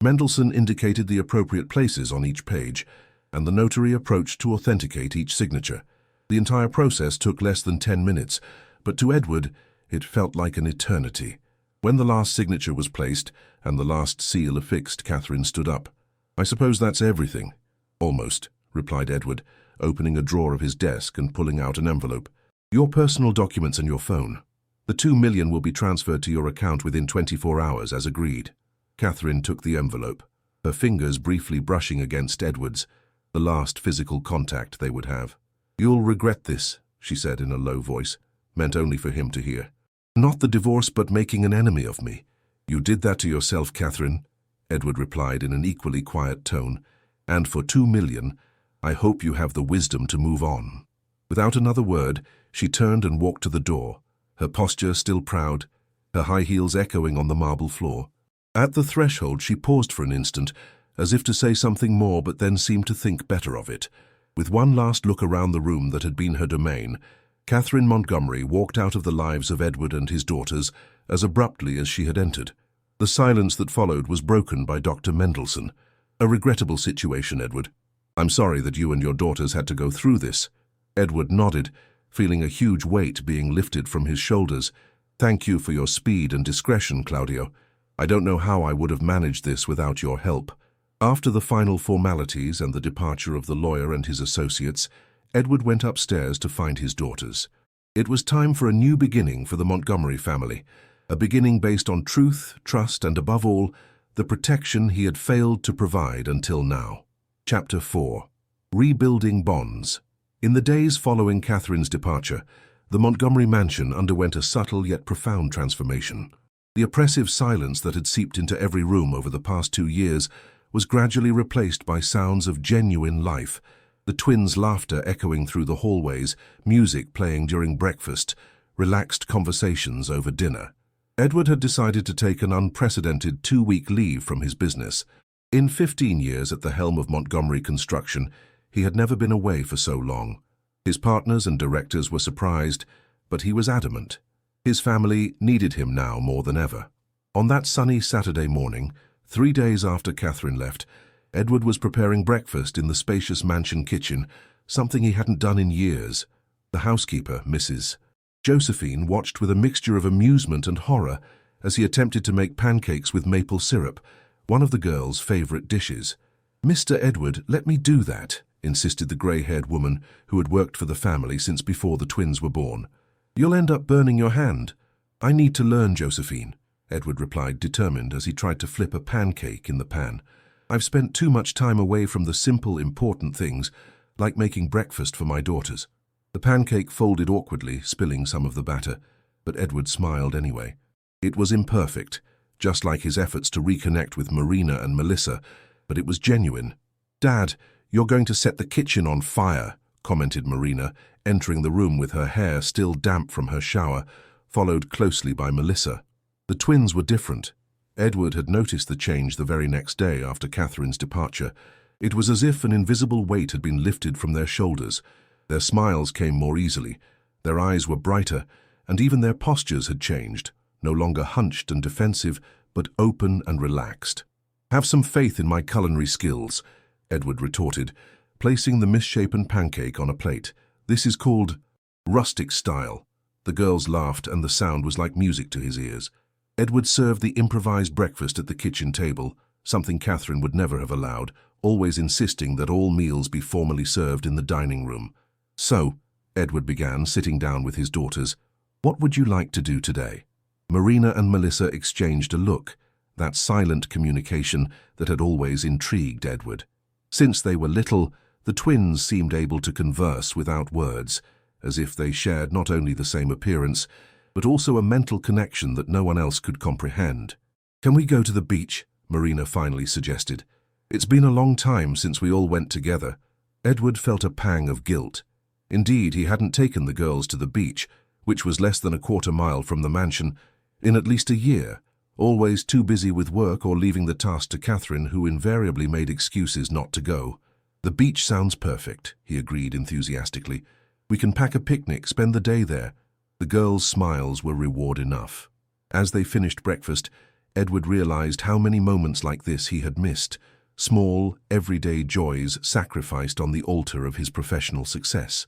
Mendelssohn indicated the appropriate places on each page, and the notary approached to authenticate each signature. The entire process took less than 10 minutes, but to Edward, it felt like an eternity. When the last signature was placed and the last seal affixed, Catherine stood up. "I suppose that's everything." "Almost," replied Edward, opening a drawer of his desk and pulling out an envelope. "Your personal documents and your phone. The $2 million will be transferred to your account within 24 hours, as agreed." Catherine took the envelope, her fingers briefly brushing against Edward's, the last physical contact they would have. "You'll regret this," she said in a low voice, meant only for him to hear. "Not the divorce, but making an enemy of me." "You did that to yourself, Catherine," Edward replied in an equally quiet tone. "And for $2 million, I hope you have the wisdom to move on." Without another word, she turned and walked to the door, her posture still proud, her high heels echoing on the marble floor. At the threshold, she paused for an instant, as if to say something more, but then seemed to think better of it. With one last look around the room that had been her domain, Catherine Montgomery walked out of the lives of Edward and his daughters as abruptly as she had entered. The silence that followed was broken by Dr. Mendelssohn. "A regrettable situation, Edward. I'm sorry that you and your daughters had to go through this." Edward nodded, feeling a huge weight being lifted from his shoulders. "Thank you for your speed and discretion, Claudio. I don't know how I would have managed this without your help." After the final formalities and the departure of the lawyer and his associates, Edward went upstairs to find his daughters. It was time for a new beginning for the Montgomery family, a beginning based on truth, trust, and above all, the protection he had failed to provide until now. Chapter 4. Rebuilding Bonds. In the days following Catherine's departure, the Montgomery mansion underwent a subtle yet profound transformation. The oppressive silence that had seeped into every room over the past 2 years was gradually replaced by sounds of genuine life, the twins' laughter echoing through the hallways, music playing during breakfast, relaxed conversations over dinner. Edward had decided to take an unprecedented 2-week leave from his business. In 15 years at the helm of Montgomery Construction, he had never been away for so long. His partners and directors were surprised, but he was adamant. His family needed him now more than ever. On that sunny Saturday morning, 3 days after Catherine left, Edward was preparing breakfast in the spacious mansion kitchen, something he hadn't done in years. The housekeeper, Mrs. Josephine, watched with a mixture of amusement and horror as he attempted to make pancakes with maple syrup, one of the girls' favorite dishes. "Mr. Edward, let me do that," insisted the grey-haired woman who had worked for the family since before the twins were born. "You'll end up burning your hand." "I need to learn, Josephine," Edward replied, determined as he tried to flip a pancake in the pan. "I've spent too much time away from the simple, important things, like making breakfast for my daughters." The pancake folded awkwardly, spilling some of the batter, but Edward smiled anyway. It was imperfect, just like his efforts to reconnect with Marina and Melissa, but it was genuine. "Dad, you're going to set the kitchen on fire," commented Marina, entering the room with her hair still damp from her shower, followed closely by Melissa. The twins were different. Edward had noticed the change the very next day after Catherine's departure. It was as if an invisible weight had been lifted from their shoulders. Their smiles came more easily, their eyes were brighter, and even their postures had changed, no longer hunched and defensive, but open and relaxed. "Have some faith in my culinary skills," Edward retorted, placing the misshapen pancake on a plate. "This is called rustic style." The girls laughed, and the sound was like music to his ears. Edward served the improvised breakfast at the kitchen table, something Catherine would never have allowed, always insisting that all meals be formally served in the dining room. "So," Edward began, sitting down with his daughters, "what would you like to do today?" Marina and Melissa exchanged a look, that silent communication that had always intrigued Edward. Since they were little, the twins seemed able to converse without words, as if they shared not only the same appearance, but also a mental connection that no one else could comprehend. "Can we go to the beach?" Marina finally suggested. "It's been a long time since we all went together." Edward felt a pang of guilt. Indeed, he hadn't taken the girls to the beach, which was less than a quarter-mile from the mansion, in at least a year, always too busy with work or leaving the task to Catherine, who invariably made excuses not to go. "The beach sounds perfect," he agreed enthusiastically. "We can pack a picnic, spend the day there." The girls' smiles were reward enough. As they finished breakfast, Edward realized how many moments like this he had missed, small, everyday joys sacrificed on the altar of his professional success.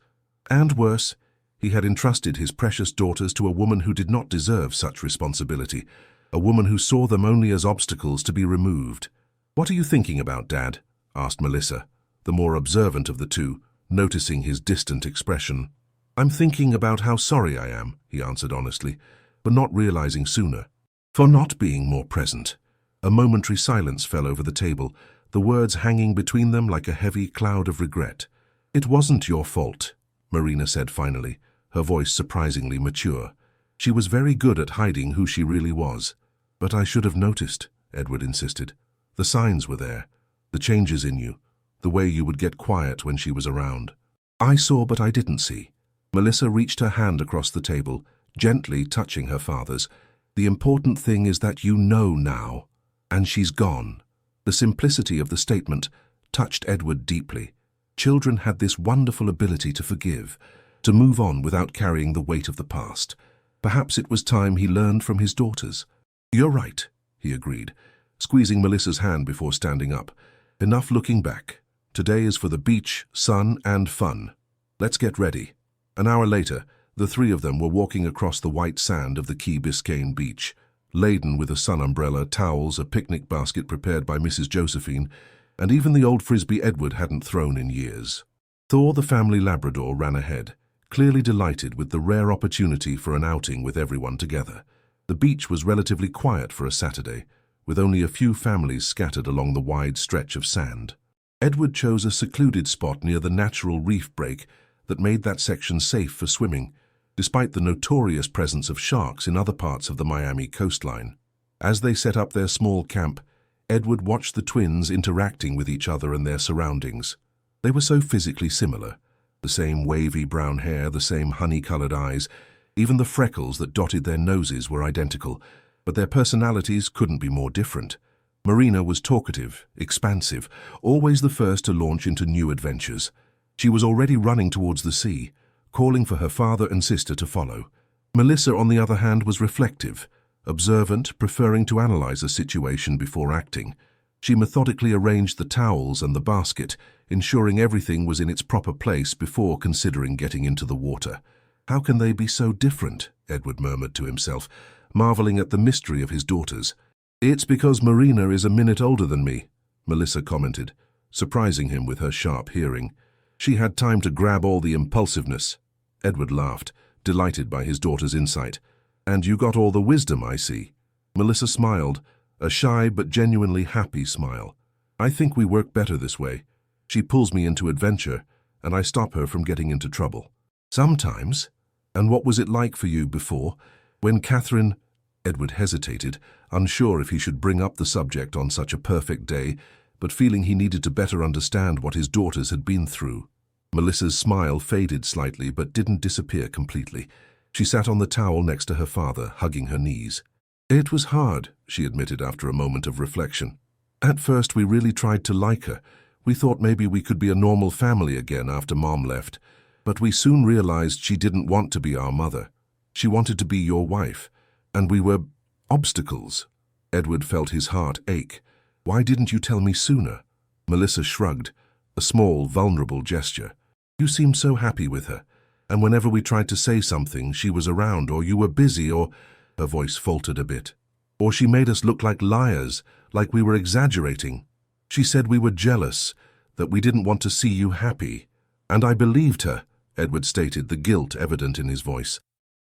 And worse, he had entrusted his precious daughters to a woman who did not deserve such responsibility, a woman who saw them only as obstacles to be removed. "What are you thinking about, Dad?" asked Melissa, the more observant of the two, noticing his distant expression. "I'm thinking about how sorry I am," he answered honestly, but not realizing sooner. "For not being more present." A momentary silence fell over the table, the words hanging between them like a heavy cloud of regret. "It wasn't your fault," Marina said finally, her voice surprisingly mature. "She was very good at hiding who she really was." "But I should have noticed," Edward insisted. "The signs were there, the changes in you, the way you would get quiet when she was around." "I saw, but I didn't see." Melissa reached her hand across the table, gently touching her father's. "The important thing is that you know now, and she's gone." The simplicity of the statement touched Edward deeply. Children had this wonderful ability to forgive, to move on without carrying the weight of the past. Perhaps it was time he learned from his daughters. "You're right," he agreed, squeezing Melissa's hand before standing up. "Enough looking back. Today is for the beach, sun, and fun." Let's get ready." An hour later, the three of them were walking across the white sand of the Key Biscayne beach, laden with a sun umbrella, towels, a picnic basket prepared by Mrs. Josephine, and even the old frisbee Edward hadn't thrown in years. Thor, the family Labrador, ran ahead, clearly delighted with the rare opportunity for an outing with everyone together. The beach was relatively quiet for a Saturday, with only a few families scattered along the wide stretch of sand. Edward chose a secluded spot near the natural reef break that made that section safe for swimming, despite the notorious presence of sharks in other parts of the Miami coastline. As they set up their small camp, Edward watched the twins interacting with each other and their surroundings. They were so physically similar. The same wavy brown hair, the same honey-colored eyes, even the freckles that dotted their noses were identical, but their personalities couldn't be more different. Marina was talkative, expansive, always the first to launch into new adventures. She was already running towards the sea, calling for her father and sister to follow. Melissa, on the other hand, was reflective, observant, preferring to analyze a situation before acting. She methodically arranged the towels and the basket, ensuring everything was in its proper place before considering getting into the water. "How can they be so different?" Edward murmured to himself, marveling at the mystery of his daughters. "It's because Marina is a minute older than me," Melissa commented, surprising him with her sharp hearing. "She had time to grab all the impulsiveness." Edward laughed, delighted by his daughter's insight. "And you got all the wisdom, I see." Melissa smiled, a shy but genuinely happy smile. "I think we work better this way. She pulls me into adventure, and I stop her from getting into trouble." "Sometimes. And what was it like for you before, when Catherine—" Edward hesitated, unsure if he should bring up the subject on such a perfect day, but feeling he needed to better understand what his daughters had been through. Melissa's smile faded slightly but didn't disappear completely. She sat on the towel next to her father, hugging her knees. "It was hard," she admitted after a moment of reflection. "At first we really tried to like her. We thought maybe we could be a normal family again after Mom left. But we soon realized she didn't want to be our mother. She wanted to be your wife, and we were obstacles." Edward felt his heart ache. "Why didn't you tell me sooner?" Melissa shrugged, a small, vulnerable gesture. "You seemed so happy with her, and whenever we tried to say something, she was around, or you were busy, or—" Her voice faltered a bit. "Or she made us look like liars, like we were exaggerating. She said we were jealous, that we didn't want to see you happy. And I believed her," Edward stated, the guilt evident in his voice.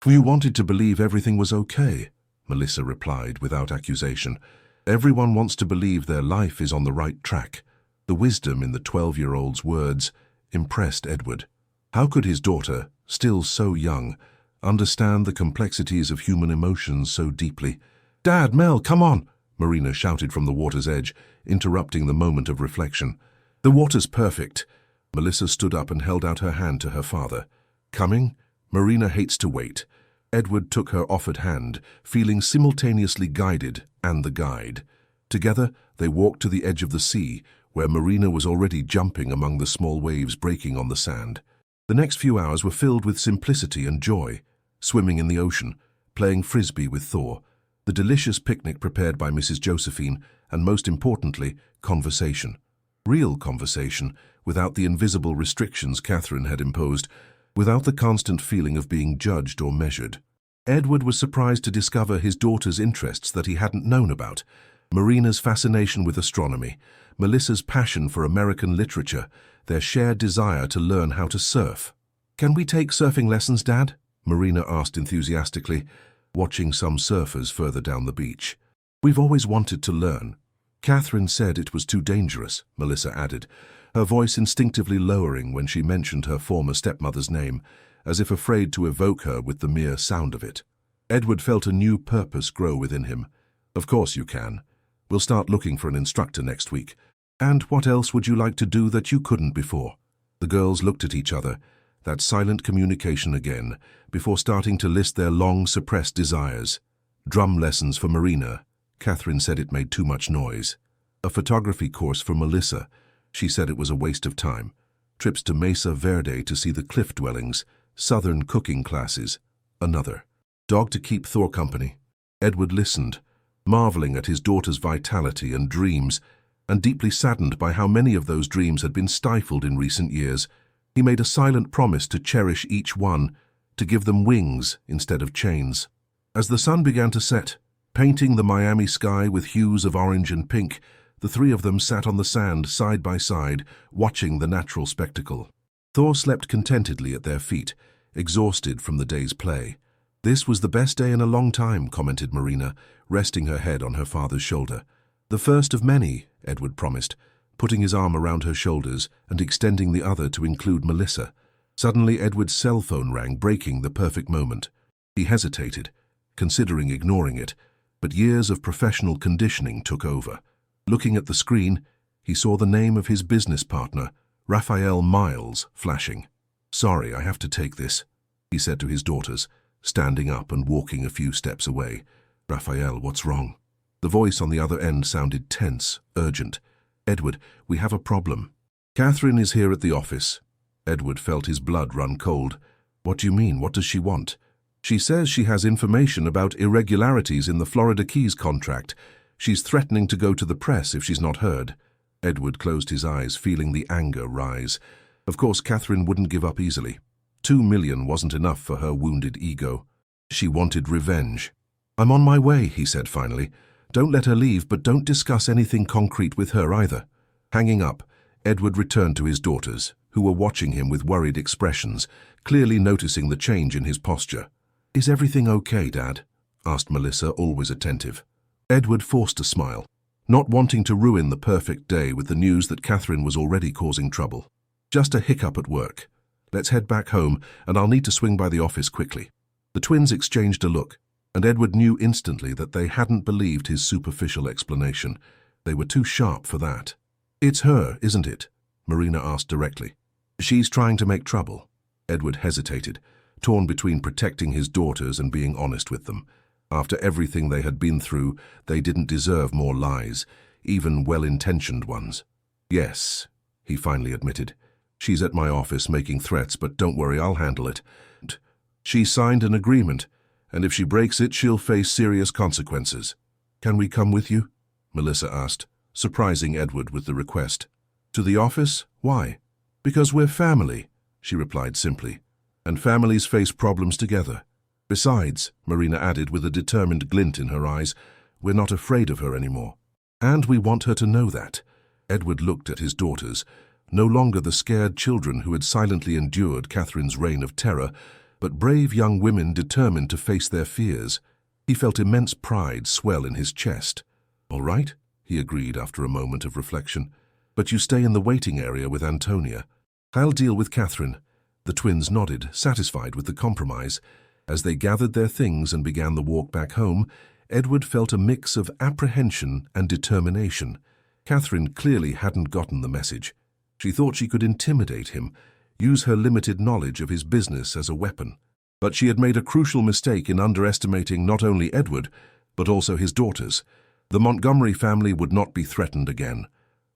"You wanted to believe everything was okay," Melissa replied without accusation. "Everyone wants to believe their life is on the right track." The wisdom in the 12-year-old's words impressed Edward. How could his daughter, still so young, understand the complexities of human emotions so deeply? "Dad, Mel, come on!" Marina shouted from the water's edge, interrupting the moment of reflection. "The water's perfect." Melissa stood up and held out her hand to her father. "Coming? Marina hates to wait." Edward took her offered hand, feeling simultaneously guided and the guide. Together, they walked to the edge of the sea, where Marina was already jumping among the small waves breaking on the sand. The next few hours were filled with simplicity and joy, swimming in the ocean, playing frisbee with Thor, the delicious picnic prepared by Mrs. Josephine, and most importantly, conversation. Real conversation, without the invisible restrictions Catherine had imposed, without the constant feeling of being judged or measured. Edward was surprised to discover his daughter's interests that he hadn't known about. Marina's fascination with astronomy, Melissa's passion for American literature, their shared desire to learn how to surf. "Can we take surfing lessons, Dad?" Marina asked enthusiastically, watching some surfers further down the beach. "We've always wanted to learn." "Catherine said it was too dangerous," Melissa added, her voice instinctively lowering when she mentioned her former stepmother's name, as if afraid to evoke her with the mere sound of it. Edward felt a new purpose grow within him. "Of course you can. We'll start looking for an instructor next week. And what else would you like to do that you couldn't before?" The girls looked at each other, that silent communication again, before starting to list their long-suppressed desires. Drum lessons for Marina. Catherine said it made too much noise. A photography course for Melissa. She said it was a waste of time. Trips to Mesa Verde to see the cliff dwellings. Southern cooking classes. Another. Dog to keep Thor company. Edward listened, marveling at his daughter's vitality and dreams, and deeply saddened by how many of those dreams had been stifled in recent years. He made a silent promise to cherish each one, to give them wings instead of chains. As the sun began to set, painting the Miami sky with hues of orange and pink, the three of them sat on the sand side by side, watching the natural spectacle. Thor slept contentedly at their feet, exhausted from the day's play. "This was the best day in a long time," commented Marina, resting her head on her father's shoulder. "The first of many," Edward promised, putting his arm around her shoulders and extending the other to include Melissa. Suddenly Edward's cell phone rang, breaking the perfect moment. He hesitated, considering ignoring it, but years of professional conditioning took over. Looking at the screen, he saw the name of his business partner, Raphael Miles, flashing. "Sorry, I have to take this," he said to his daughters, standing up and walking a few steps away. "Raphael, what's wrong?" The voice on the other end sounded tense, urgent. "Edward, we have a problem. Catherine is here at the office." Edward felt his blood run cold. "What do you mean? What does she want?" "She says she has information about irregularities in the Florida Keys contract. She's threatening to go to the press if she's not heard." Edward closed his eyes, feeling the anger rise. Of course, Catherine wouldn't give up easily. $2 million wasn't enough for her wounded ego. She wanted revenge. "I'm on my way," he said finally. "Don't let her leave, but don't discuss anything concrete with her either." Hanging up, Edward returned to his daughters, who were watching him with worried expressions, clearly noticing the change in his posture. "Is everything okay, Dad?" asked Melissa, always attentive. Edward forced a smile, not wanting to ruin the perfect day with the news that Catherine was already causing trouble. "Just a hiccup at work. Let's head back home, and I'll need to swing by the office quickly." The twins exchanged a look, and Edward knew instantly that they hadn't believed his superficial explanation. They were too sharp for that. "It's her, isn't it?" Marina asked directly. "She's trying to make trouble." Edward hesitated, torn between protecting his daughters and being honest with them. After everything they had been through, they didn't deserve more lies, even well-intentioned ones. "Yes," he finally admitted. "She's at my office making threats, but don't worry, I'll handle it. She signed an agreement, and if she breaks it, she'll face serious consequences." "Can we come with you?" Melissa asked, surprising Edward with the request. "To the office? Why?" "Because we're family," she replied simply, "and families face problems together. Besides," Marina added with a determined glint in her eyes, "we're not afraid of her anymore. And we want her to know that." Edward looked at his daughters, no longer the scared children who had silently endured Catherine's reign of terror, but brave young women determined to face their fears. He felt immense pride swell in his chest. "All right," he agreed after a moment of reflection. "But you stay in the waiting area with Antonia. I'll deal with Catherine." The twins nodded, satisfied with the compromise. As they gathered their things and began the walk back home, Edward felt a mix of apprehension and determination. Catherine clearly hadn't gotten the message. She thought she could intimidate him, use her limited knowledge of his business as a weapon. But she had made a crucial mistake in underestimating not only Edward, but also his daughters. The Montgomery family would not be threatened again,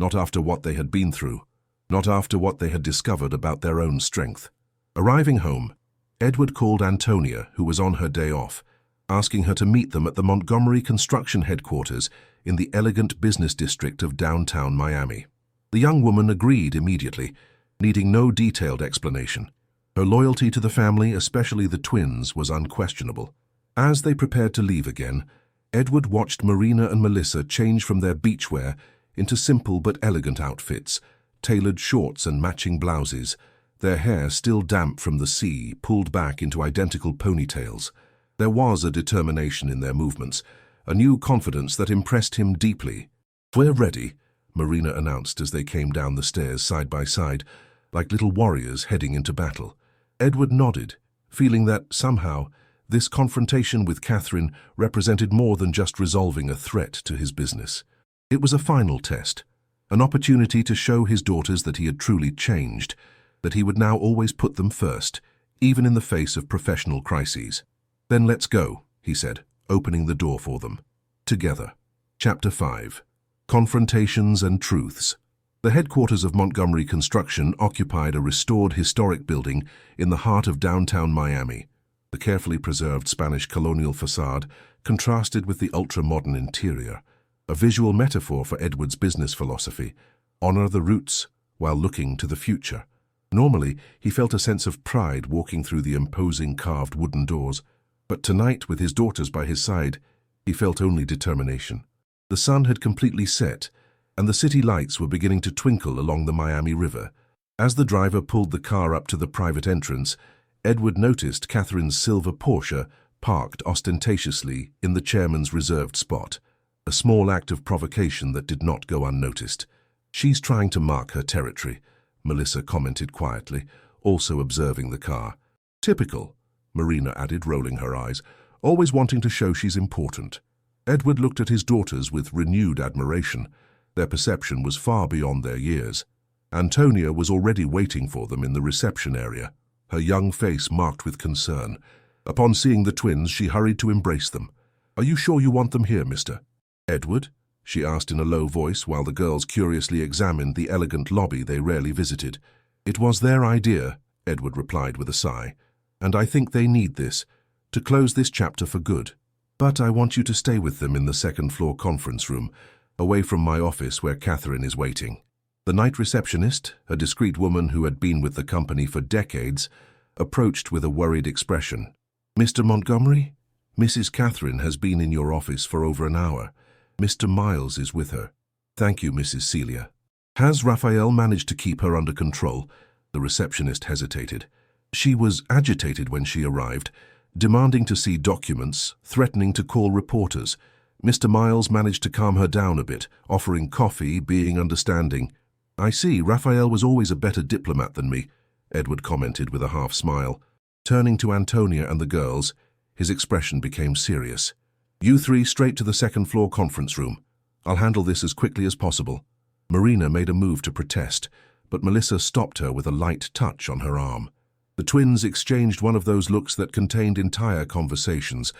not after what they had been through, not after what they had discovered about their own strength. Arriving home, Edward called Antonia, who was on her day off, asking her to meet them at the Montgomery construction headquarters in the elegant business district of downtown Miami. The young woman agreed immediately, needing no detailed explanation. Her loyalty to the family, especially the twins, was unquestionable. As they prepared to leave again, Edward watched Marina and Melissa change from their beachwear into simple but elegant outfits, tailored shorts and matching blouses, their hair still damp from the sea, pulled back into identical ponytails. There was a determination in their movements, a new confidence that impressed him deeply. "We're ready," Marina announced as they came down the stairs side by side, like little warriors heading into battle. Edward nodded, feeling that, somehow, this confrontation with Catherine represented more than just resolving a threat to his business. It was a final test, an opportunity to show his daughters that he had truly changed, that he would now always put them first, even in the face of professional crises. "Then let's go," he said, opening the door for them. Together. Chapter 5. Confrontations and Truths. The headquarters of Montgomery Construction occupied a restored historic building in the heart of downtown Miami. The carefully preserved Spanish colonial facade contrasted with the ultra-modern interior, a visual metaphor for Edward's business philosophy: honor the roots while looking to the future. Normally, he felt a sense of pride walking through the imposing carved wooden doors, but tonight, with his daughters by his side, he felt only determination. The sun had completely set, and the city lights were beginning to twinkle along the Miami River. As the driver pulled the car up to the private entrance, Edward noticed Catherine's silver Porsche parked ostentatiously in the chairman's reserved spot, a small act of provocation that did not go unnoticed. "She's trying to mark her territory," Melissa commented quietly, also observing the car. "Typical," Marina added, rolling her eyes, "always wanting to show she's important." Edward looked at his daughters with renewed admiration. Their perception was far beyond their years. Antonia was already waiting for them in the reception area, her young face marked with concern. Upon seeing the twins, she hurried to embrace them. "Are you sure you want them here, Mr. Edward?" she asked in a low voice while the girls curiously examined the elegant lobby they rarely visited. "It was their idea," Edward replied with a sigh, "and I think they need this, to close this chapter for good. But I want you to stay with them in the second-floor conference room, away from my office where Catherine is waiting." The night receptionist, a discreet woman who had been with the company for decades, approached with a worried expression. "Mr. Montgomery, Mrs. Catherine has been in your office for over an hour. Mr. Miles is with her." "Thank you, Mrs. Celia." "Has Raphael managed to keep her under control?" The receptionist hesitated. "She was agitated when she arrived, demanding to see documents, threatening to call reporters. Mr. Miles managed to calm her down a bit, offering coffee, being understanding." "I see, Raphael was always a better diplomat than me," Edward commented with a half-smile. Turning to Antonia and the girls, his expression became serious. "You three straight to the second-floor conference room. I'll handle this as quickly as possible." Marina made a move to protest, but Melissa stopped her with a light touch on her arm. The twins exchanged one of those looks that contained entire conversations,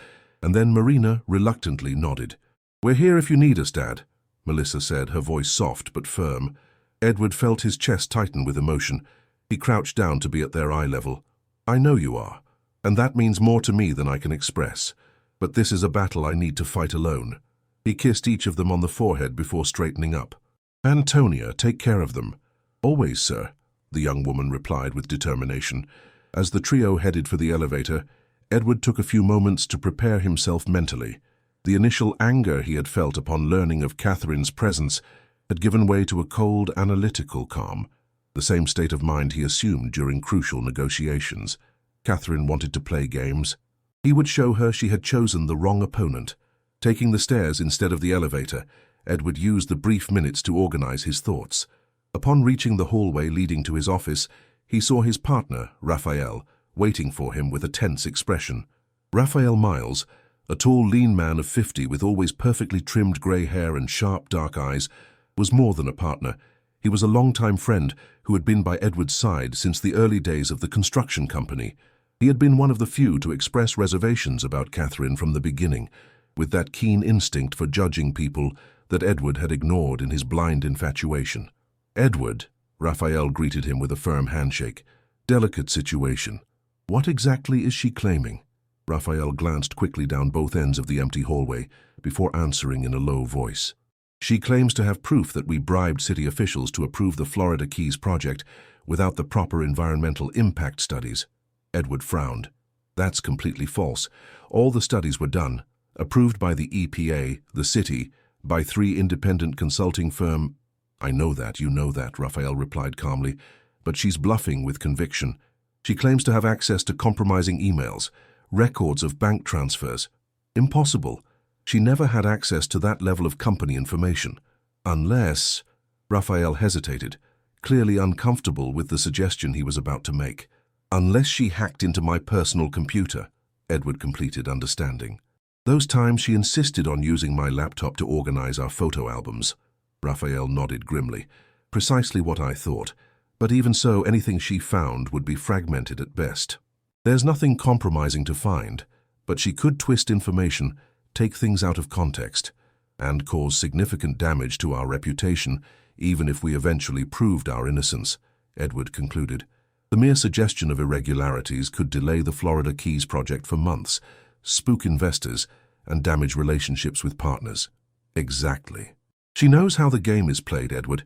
and then Marina reluctantly nodded. "We're here if you need us, Dad," Melissa said, her voice soft but firm. Edward felt his chest tighten with emotion. He crouched down to be at their eye level. "I know you are, and that means more to me than I can express. But this is a battle I need to fight alone." He kissed each of them on the forehead before straightening up. "Antonia, take care of them." "Always, sir," the young woman replied with determination. As the trio headed for the elevator, Edward took a few moments to prepare himself mentally. The initial anger he had felt upon learning of Catherine's presence had given way to a cold, analytical calm, the same state of mind he assumed during crucial negotiations. Catherine wanted to play games. He would show her she had chosen the wrong opponent. Taking the stairs instead of the elevator, Edward used the brief minutes to organize his thoughts. Upon reaching the hallway leading to his office, he saw his partner, Raphael, waiting for him with a tense expression. Raphael Miles, a tall, lean man of 50 with always perfectly trimmed grey hair and sharp, dark eyes, was more than a partner. He was a longtime friend who had been by Edward's side since the early days of the construction company. He had been one of the few to express reservations about Catherine from the beginning, with that keen instinct for judging people that Edward had ignored in his blind infatuation. "Edward," Raphael greeted him with a firm handshake. "Delicate situation. What exactly is she claiming?" Raphael glanced quickly down both ends of the empty hallway before answering in a low voice. "She claims to have proof that we bribed city officials to approve the Florida Keys project without the proper environmental impact studies." Edward frowned. "That's completely false. All the studies were done, approved by the EPA, the city, by 3 independent consulting firms." "I know that, you know that," Raphael replied calmly, "but she's bluffing with conviction. She claims to have access to compromising emails, records of bank transfers. Impossible. She never had access to that level of company information. Unless—" Raphael hesitated, clearly uncomfortable with the suggestion he was about to make. "Unless she hacked into my personal computer," Edward completed, understanding. "Those times she insisted on using my laptop to organize our photo albums." Raphael nodded grimly. "Precisely what I thought. But even so, anything she found would be fragmented at best. There's nothing compromising to find, but she could twist information, take things out of context, and cause significant damage to our reputation, even if we eventually proved our innocence," Edward concluded. "The mere suggestion of irregularities could delay the Florida Keys project for months, spook investors, and damage relationships with partners." "Exactly. She knows how the game is played, Edward.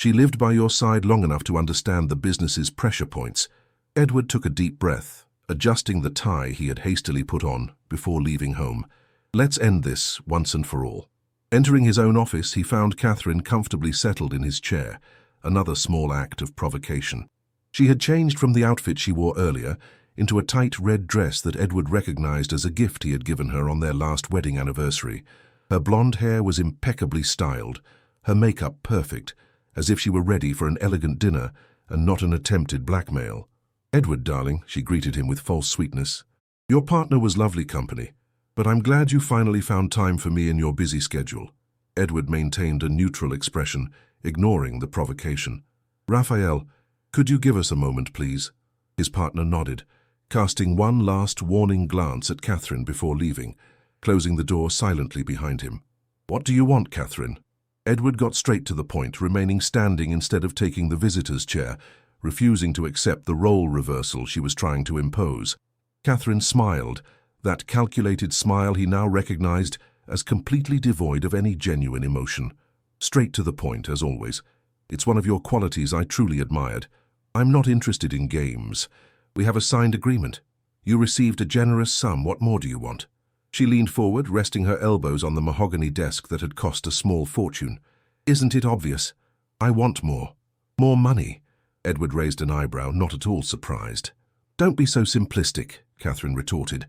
She lived by your side long enough to understand the business's pressure points. Edward took a deep breath, adjusting the tie he had hastily put on before leaving home. Let's end this once and for all. Entering his own office, he found Catherine comfortably settled in his chair, another small act of provocation. She had changed from the outfit she wore earlier into a tight red dress that Edward recognized as a gift he had given her on their last wedding anniversary. Her blonde hair was impeccably styled, her makeup perfect, as if she were ready for an elegant dinner and not an attempted blackmail. "Edward, darling," she greeted him with false sweetness. "Your partner was lovely company, but I'm glad you finally found time for me in your busy schedule." Edward maintained a neutral expression, ignoring the provocation. "Raphael, could you give us a moment, please?" His partner nodded, casting one last warning glance at Catherine before leaving, closing the door silently behind him. "What do you want, Catherine?" Edward got straight to the point, remaining standing instead of taking the visitor's chair, refusing to accept the role reversal she was trying to impose. Catherine smiled, that calculated smile he now recognized as completely devoid of any genuine emotion. Straight to the point, as always. "It's one of your qualities I truly admired. I'm not interested in games. We have a signed agreement. You received a generous sum. What more do you want?" She leaned forward, resting her elbows on the mahogany desk that had cost a small fortune. "Isn't it obvious? I want more. More money." Edward raised an eyebrow, not at all surprised. "Don't be so simplistic," Catherine retorted,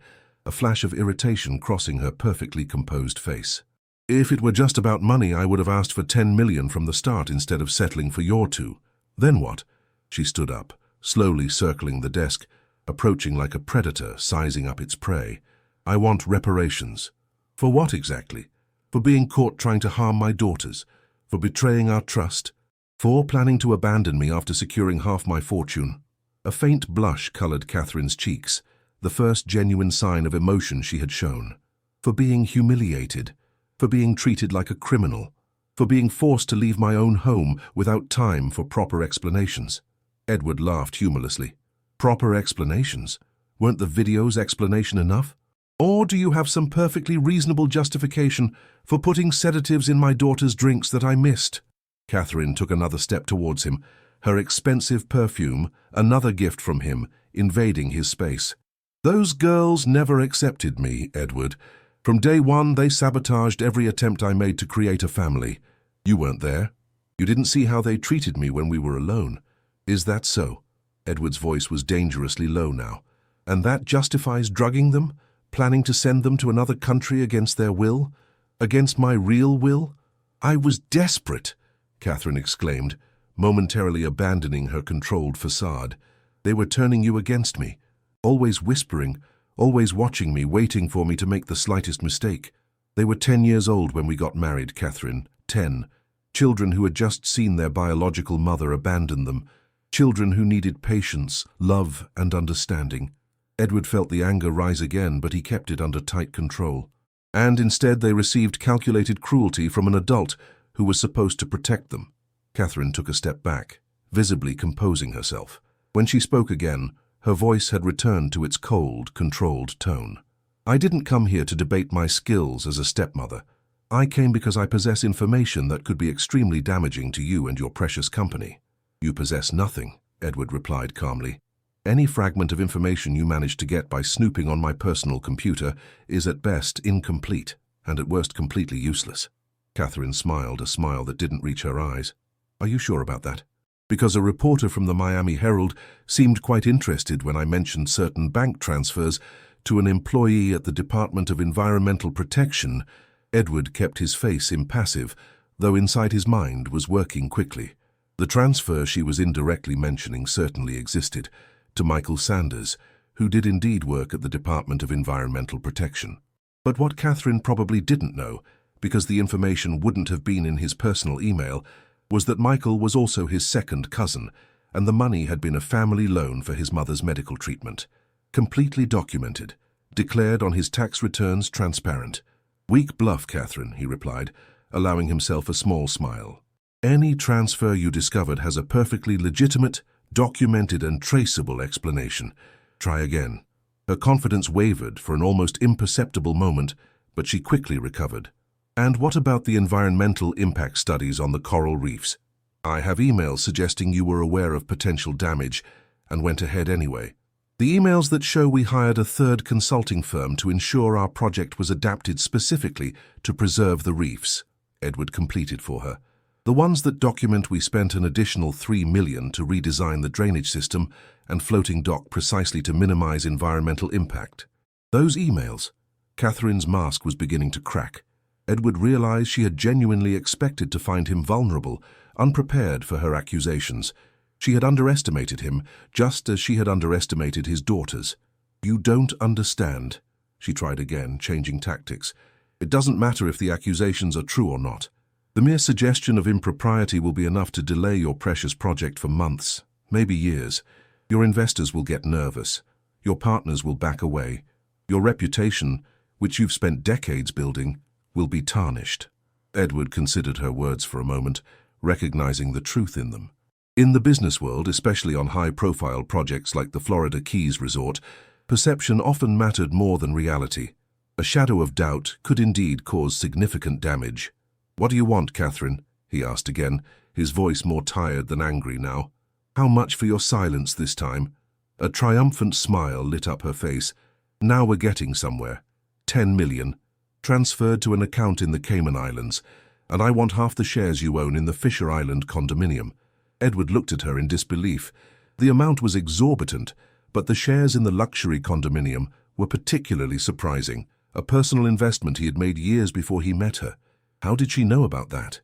a flash of irritation crossing her perfectly composed face. "If it were just about money, I would have asked for 10 million from the start instead of settling for your 2. Then what?" She stood up, slowly circling the desk, approaching like a predator, sizing up its prey. "I want reparations." "For what exactly?" "For being caught trying to harm my daughters, for betraying our trust, for planning to abandon me after securing half my fortune." A faint blush colored Catherine's cheeks, the first genuine sign of emotion she had shown. "For being humiliated, for being treated like a criminal, for being forced to leave my own home without time for proper explanations." Edward laughed humorlessly. "Proper explanations? Weren't the video's explanation enough? Or do you have some perfectly reasonable justification for putting sedatives in my daughter's drinks that I missed?" Catherine took another step towards him, her expensive perfume, another gift from him, invading his space. "Those girls never accepted me, Edward. From day one, they sabotaged every attempt I made to create a family. You weren't there. You didn't see how they treated me when we were alone. Is that so?" Edward's voice was dangerously low now. "And that justifies drugging them? Planning to send them to another country against their will? Against my real will?" "I was desperate," Catherine exclaimed, momentarily abandoning her controlled facade. "They were turning you against me, always whispering, always watching me, waiting for me to make the slightest mistake. They were 10 years old when we got married, Catherine. 10. Children who had just seen their biological mother abandon them. Children who needed patience, love, and understanding." Edward felt the anger rise again, but he kept it under tight control. "And instead they received calculated cruelty from an adult who was supposed to protect them." Catherine took a step back, visibly composing herself. When she spoke again, her voice had returned to its cold, controlled tone. "I didn't come here to debate my skills as a stepmother. I came because I possess information that could be extremely damaging to you and your precious company." "You possess nothing," Edward replied calmly. "Any fragment of information you managed to get by snooping on my personal computer is at best incomplete, and at worst completely useless." Catherine smiled, a smile that didn't reach her eyes. "Are you sure about that?" "Because a reporter from the Miami Herald seemed quite interested when I mentioned certain bank transfers to an employee at the Department of Environmental Protection." Edward kept his face impassive, though inside his mind was working quickly. The transfer she was indirectly mentioning certainly existed, to Michael Sanders, who did indeed work at the Department of Environmental Protection. But what Catherine probably didn't know, because the information wouldn't have been in his personal email, was that Michael was also his second cousin, and the money had been a family loan for his mother's medical treatment. Completely documented, declared on his tax returns transparent. "Weak bluff, Catherine," he replied, allowing himself a small smile. "Any transfer you discovered has a perfectly legitimate, documented and traceable explanation. Try again." Her confidence wavered for an almost imperceptible moment, but she quickly recovered. "And what about the environmental impact studies on the coral reefs?" I have emails suggesting you were aware of potential damage and went ahead anyway. The emails that show we hired a third consulting firm to ensure our project was adapted specifically to preserve the reefs, Edward completed for her. The ones that document we spent an additional $3 million to redesign the drainage system and floating dock precisely to minimize environmental impact. Those emails. Catherine's mask was beginning to crack. Edward realized she had genuinely expected to find him vulnerable, unprepared for her accusations. She had underestimated him, just as she had underestimated his daughters. You don't understand, she tried again, changing tactics. It doesn't matter if the accusations are true or not. The mere suggestion of impropriety will be enough to delay your precious project for months, maybe years. Your investors will get nervous. Your partners will back away. Your reputation, which you've spent decades building, will be tarnished. Edward considered her words for a moment, recognizing the truth in them. In the business world, especially on high-profile projects like the Florida Keys Resort, perception often mattered more than reality. A shadow of doubt could indeed cause significant damage. "What do you want, Catherine?" he asked again, his voice more tired than angry now. "How much for your silence this time?" A triumphant smile lit up her face. "Now we're getting somewhere. 10 million. Transferred to an account in the Cayman Islands, and I want half the shares you own in the Fisher Island condominium." Edward looked at her in disbelief. The amount was exorbitant, but the shares in the luxury condominium were particularly surprising, a personal investment he had made years before he met her. How did she know about that?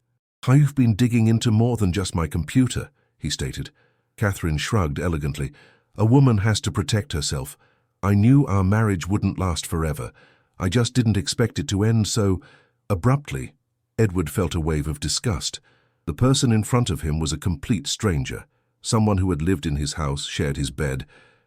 "You've been digging into more than just my computer," he stated. Catherine shrugged elegantly. "A woman has to protect herself. I knew our marriage wouldn't last forever. I just didn't expect it to end so abruptly." Edward felt a wave of disgust. The person in front of him was a complete stranger, someone who had lived in his house, shared his bed,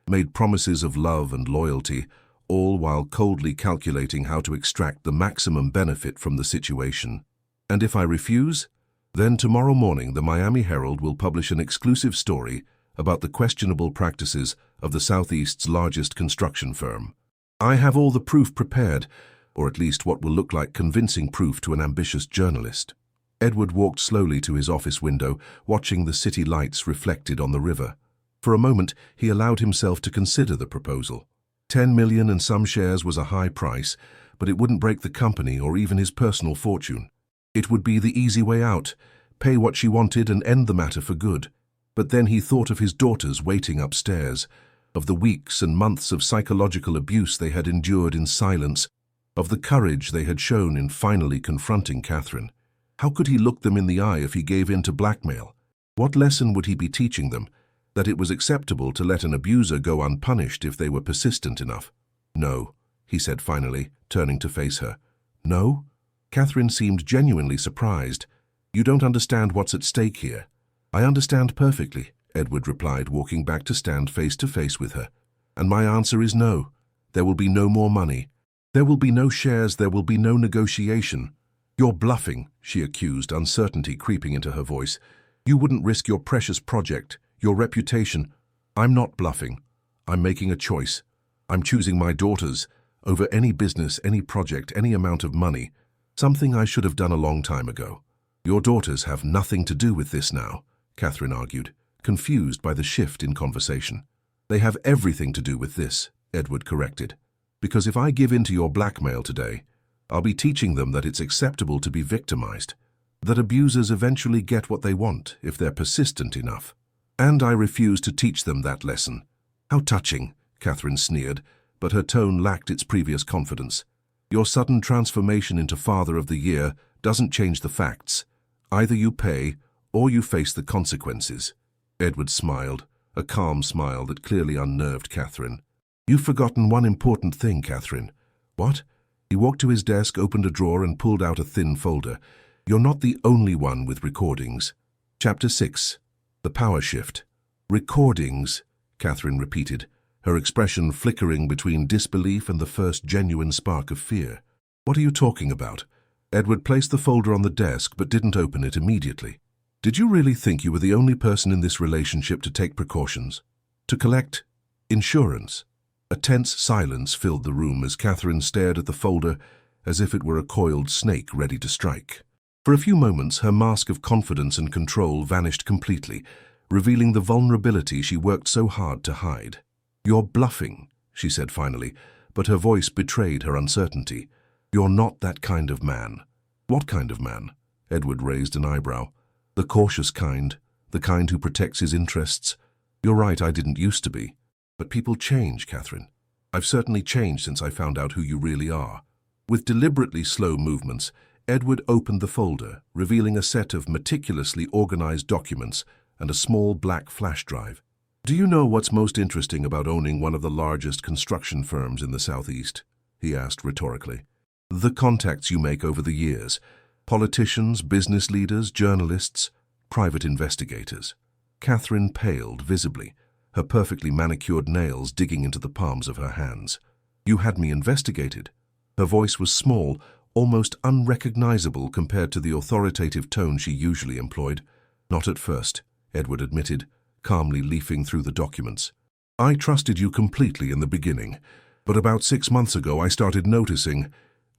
made promises of love and loyalty, all while coldly calculating how to extract the maximum benefit from the situation. "And if I refuse? Then tomorrow morning the Miami Herald will publish an exclusive story about the questionable practices of the Southeast's largest construction firm. I have all the proof prepared, or at least what will look like convincing proof to an ambitious journalist." Edward walked slowly to his office window, watching the city lights reflected on the river. For a moment, he allowed himself to consider the proposal. 10 million and some shares was a high price, but it wouldn't break the company or even his personal fortune. It would be the easy way out, pay what she wanted and end the matter for good. But then he thought of his daughters waiting upstairs, of the weeks and months of psychological abuse they had endured in silence, of the courage they had shown in finally confronting Catherine. How could he look them in the eye if he gave in to blackmail? What lesson would he be teaching them? That it was acceptable to let an abuser go unpunished if they were persistent enough? "No," he said finally, turning to face her. "No?" Catherine seemed genuinely surprised. "You don't understand what's at stake here." "I understand perfectly," Edward replied, walking back to stand face to face with her. "And my answer is no. There will be no more money. There will be no shares, there will be no negotiation." "You're bluffing," she accused, uncertainty creeping into her voice. "You wouldn't risk your precious project, your reputation." "I'm not bluffing. I'm making a choice. I'm choosing my daughters over any business, any project, any amount of money, something I should have done a long time ago." "Your daughters have nothing to do with this now," Catherine argued, confused by the shift in conversation. "They have everything to do with this," Edward corrected. "Because if I give in to your blackmail today, I'll be teaching them that it's acceptable to be victimized, that abusers eventually get what they want if they're persistent enough. And I refuse to teach them that lesson." "How touching," Catherine sneered, but her tone lacked its previous confidence. "Your sudden transformation into Father of the Year doesn't change the facts. Either you pay or you face the consequences." Edward smiled, a calm smile that clearly unnerved Catherine. "You've forgotten one important thing, Catherine." "What?" He walked to his desk, opened a drawer and pulled out a thin folder. "You're not the only one with recordings." Chapter 6. The Power Shift. "Recordings," Catherine repeated, her expression flickering between disbelief and the first genuine spark of fear. "What are you talking about?" Edward placed the folder on the desk but didn't open it immediately. "Did you really think you were the only person in this relationship to take precautions? To collect insurance?" A tense silence filled the room as Catherine stared at the folder as if it were a coiled snake ready to strike. For a few moments, her mask of confidence and control vanished completely, revealing the vulnerability she worked so hard to hide. "You're bluffing," she said finally, but her voice betrayed her uncertainty. "You're not that kind of man." "What kind of man?" Edward raised an eyebrow. "The cautious kind, the kind who protects his interests." "You're right, I didn't used to be. But people change, Catherine. I've certainly changed since I found out who you really are." With deliberately slow movements, Edward opened the folder, revealing a set of meticulously organized documents and a small black flash drive. "Do you know what's most interesting about owning one of the largest construction firms in the Southeast?" he asked rhetorically. "The contacts you make over the years. Politicians, business leaders, journalists, private investigators." Catherine paled visibly, her perfectly manicured nails digging into the palms of her hands. "You had me investigated." Her voice was small, almost unrecognizable compared to the authoritative tone she usually employed. "Not at first," Edward admitted, calmly leafing through the documents. "I trusted you completely in the beginning, but about 6 months ago I started noticing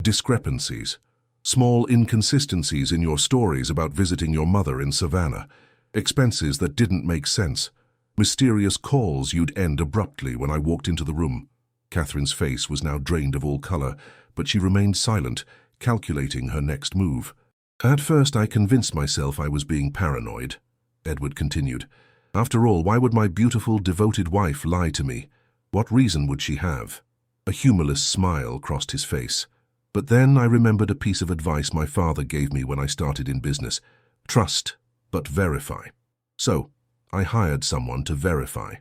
discrepancies, small inconsistencies in your stories about visiting your mother in Savannah, expenses that didn't make sense, mysterious calls you'd end abruptly when I walked into the room." Catherine's face was now drained of all color, but she remained silent, calculating her next move. "At first I convinced myself I was being paranoid," Edward continued. "After all, why would my beautiful, devoted wife lie to me? What reason would she have?" A humorless smile crossed his face. "But then I remembered a piece of advice my father gave me when I started in business. Trust, but verify. So, I hired someone to verify."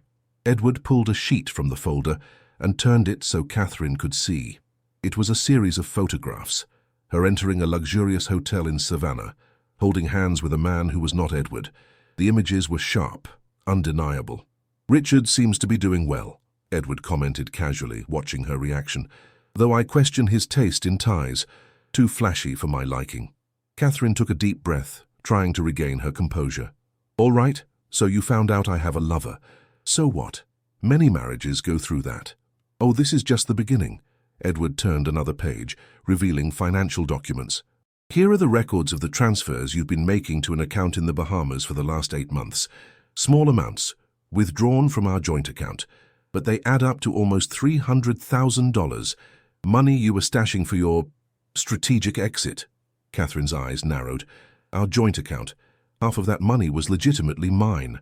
Edward pulled a sheet from the folder and turned it so Catherine could see. It was a series of photographs, her entering a luxurious hotel in Savannah, holding hands with a man who was not Edward. The images were sharp, undeniable. "Richard seems to be doing well," Edward commented casually, watching her reaction, "though I question his taste in ties, too flashy for my liking." Catherine took a deep breath, trying to regain her composure. "All right, so you found out I have a lover. So what? Many marriages go through that." "Oh, this is just the beginning." Edward turned another page, revealing financial documents. "Here are the records of the transfers you've been making to an account in the Bahamas for the last 8 months. Small amounts, withdrawn from our joint account, but they add up to almost $300,000, money you were stashing for your strategic exit." Catherine's eyes narrowed. "Our joint account. Half of that money was legitimately mine."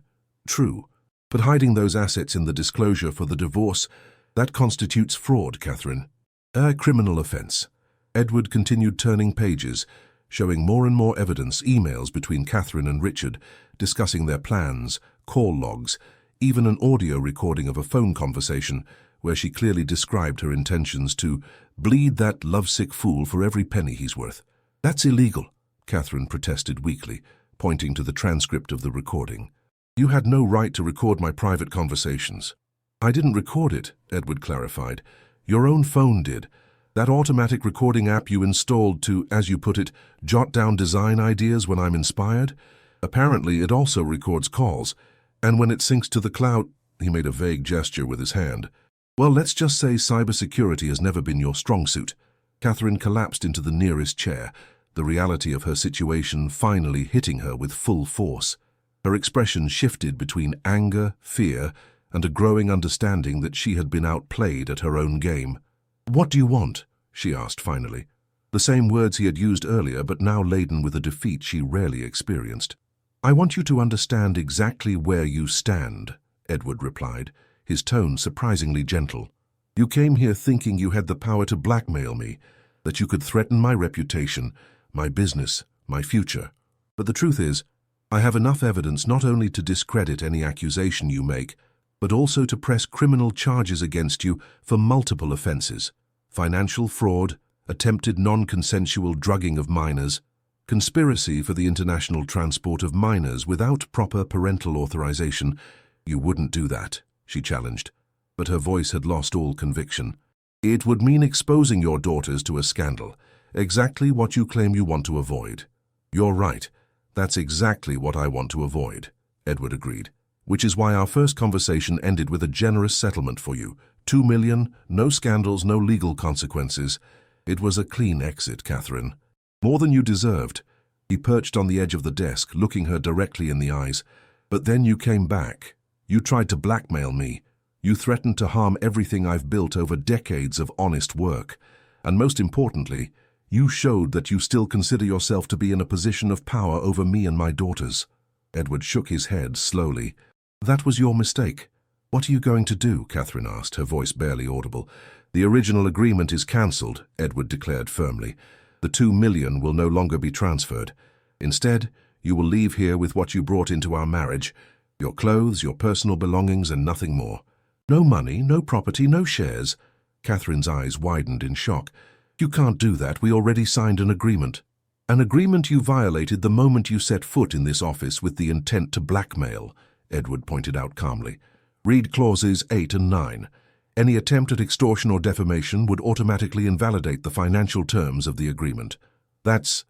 "True. But hiding those assets in the disclosure for the divorce, that constitutes fraud, Catherine. A criminal offense." Edward continued turning pages, showing more and more evidence, emails between Catherine and Richard, discussing their plans, call logs, even an audio recording of a phone conversation where she clearly described her intentions to bleed that lovesick fool for every penny he's worth. "That's illegal," Catherine protested weakly, pointing to the transcript of the recording. "You had no right to record my private conversations." "I didn't record it," Edward clarified. "Your own phone did. That automatic recording app you installed to, as you put it, jot down design ideas when I'm inspired. Apparently, it also records calls. And when it syncs to the cloud," he made a vague gesture with his hand. "Well, let's just say cybersecurity has never been your strong suit." Catherine collapsed into the nearest chair, the reality of her situation finally hitting her with full force. Her expression shifted between anger, fear, and a growing understanding that she had been outplayed at her own game. "What do you want?" she asked finally. The same words he had used earlier, but now laden with a defeat she rarely experienced. "I want you to understand exactly where you stand," Edward replied, his tone surprisingly gentle. "You came here thinking you had the power to blackmail me, that you could threaten my reputation, my business, my future. But the truth is, I have enough evidence not only to discredit any accusation you make, but also to press criminal charges against you for multiple offenses: financial fraud, attempted non-consensual drugging of minors, conspiracy for the international transport of minors without proper parental authorization." "You wouldn't do that," she challenged, but her voice had lost all conviction. "It would mean exposing your daughters to a scandal, exactly what you claim you want to avoid." "You're right. That's exactly what I want to avoid," Edward agreed. "Which is why our first conversation ended with a generous settlement for you. $2 million, no scandals, no legal consequences. It was a clean exit, Catherine. More than you deserved. He perched on the edge of the desk, looking her directly in the eyes. But then you came back. You tried to blackmail me. You threatened to harm everything I've built over decades of honest work. And most importantly, you showed that you still consider yourself to be in a position of power over me and my daughters. Edward shook his head slowly. That was your mistake. What are you going to do? Catherine asked, her voice barely audible. The original agreement is cancelled, Edward declared firmly. The $2 million will no longer be transferred. Instead, you will leave here with what you brought into our marriage, your clothes, your personal belongings, and nothing more. No money, no property, no shares. Catherine's eyes widened in shock. You can't do that. We already signed an agreement. An agreement you violated the moment you set foot in this office with the intent to blackmail, Edward pointed out calmly. Read clauses 8 and 9. Any attempt at extortion or defamation would automatically invalidate the financial terms of the agreement. That's...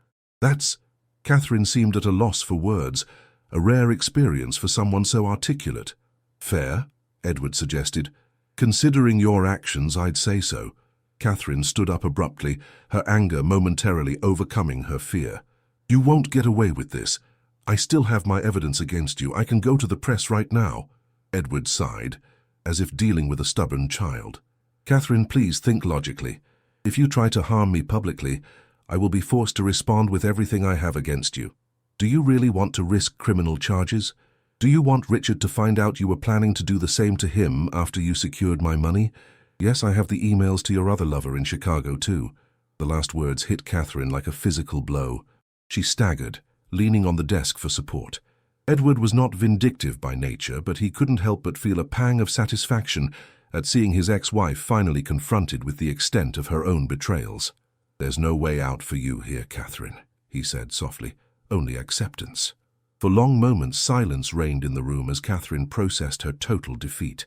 Catherine seemed at a loss for words, a rare experience for someone so articulate. Fair, Edward suggested. Considering your actions, I'd say so. Catherine stood up abruptly, her anger momentarily overcoming her fear. You won't get away with this. I still have my evidence against you. I can go to the press right now. Edward sighed, as if dealing with a stubborn child. Catherine, please think logically. If you try to harm me publicly, I will be forced to respond with everything I have against you. Do you really want to risk criminal charges? Do you want Richard to find out you were planning to do the same to him after you secured my money? Yes, I have the emails to your other lover in Chicago too. The last words hit Catherine like a physical blow. She staggered, leaning on the desk for support. Edward was not vindictive by nature, but he couldn't help but feel a pang of satisfaction at seeing his ex-wife finally confronted with the extent of her own betrayals. There's no way out for you here, Catherine, he said softly. Only acceptance. For long moments, silence reigned in the room as Catherine processed her total defeat.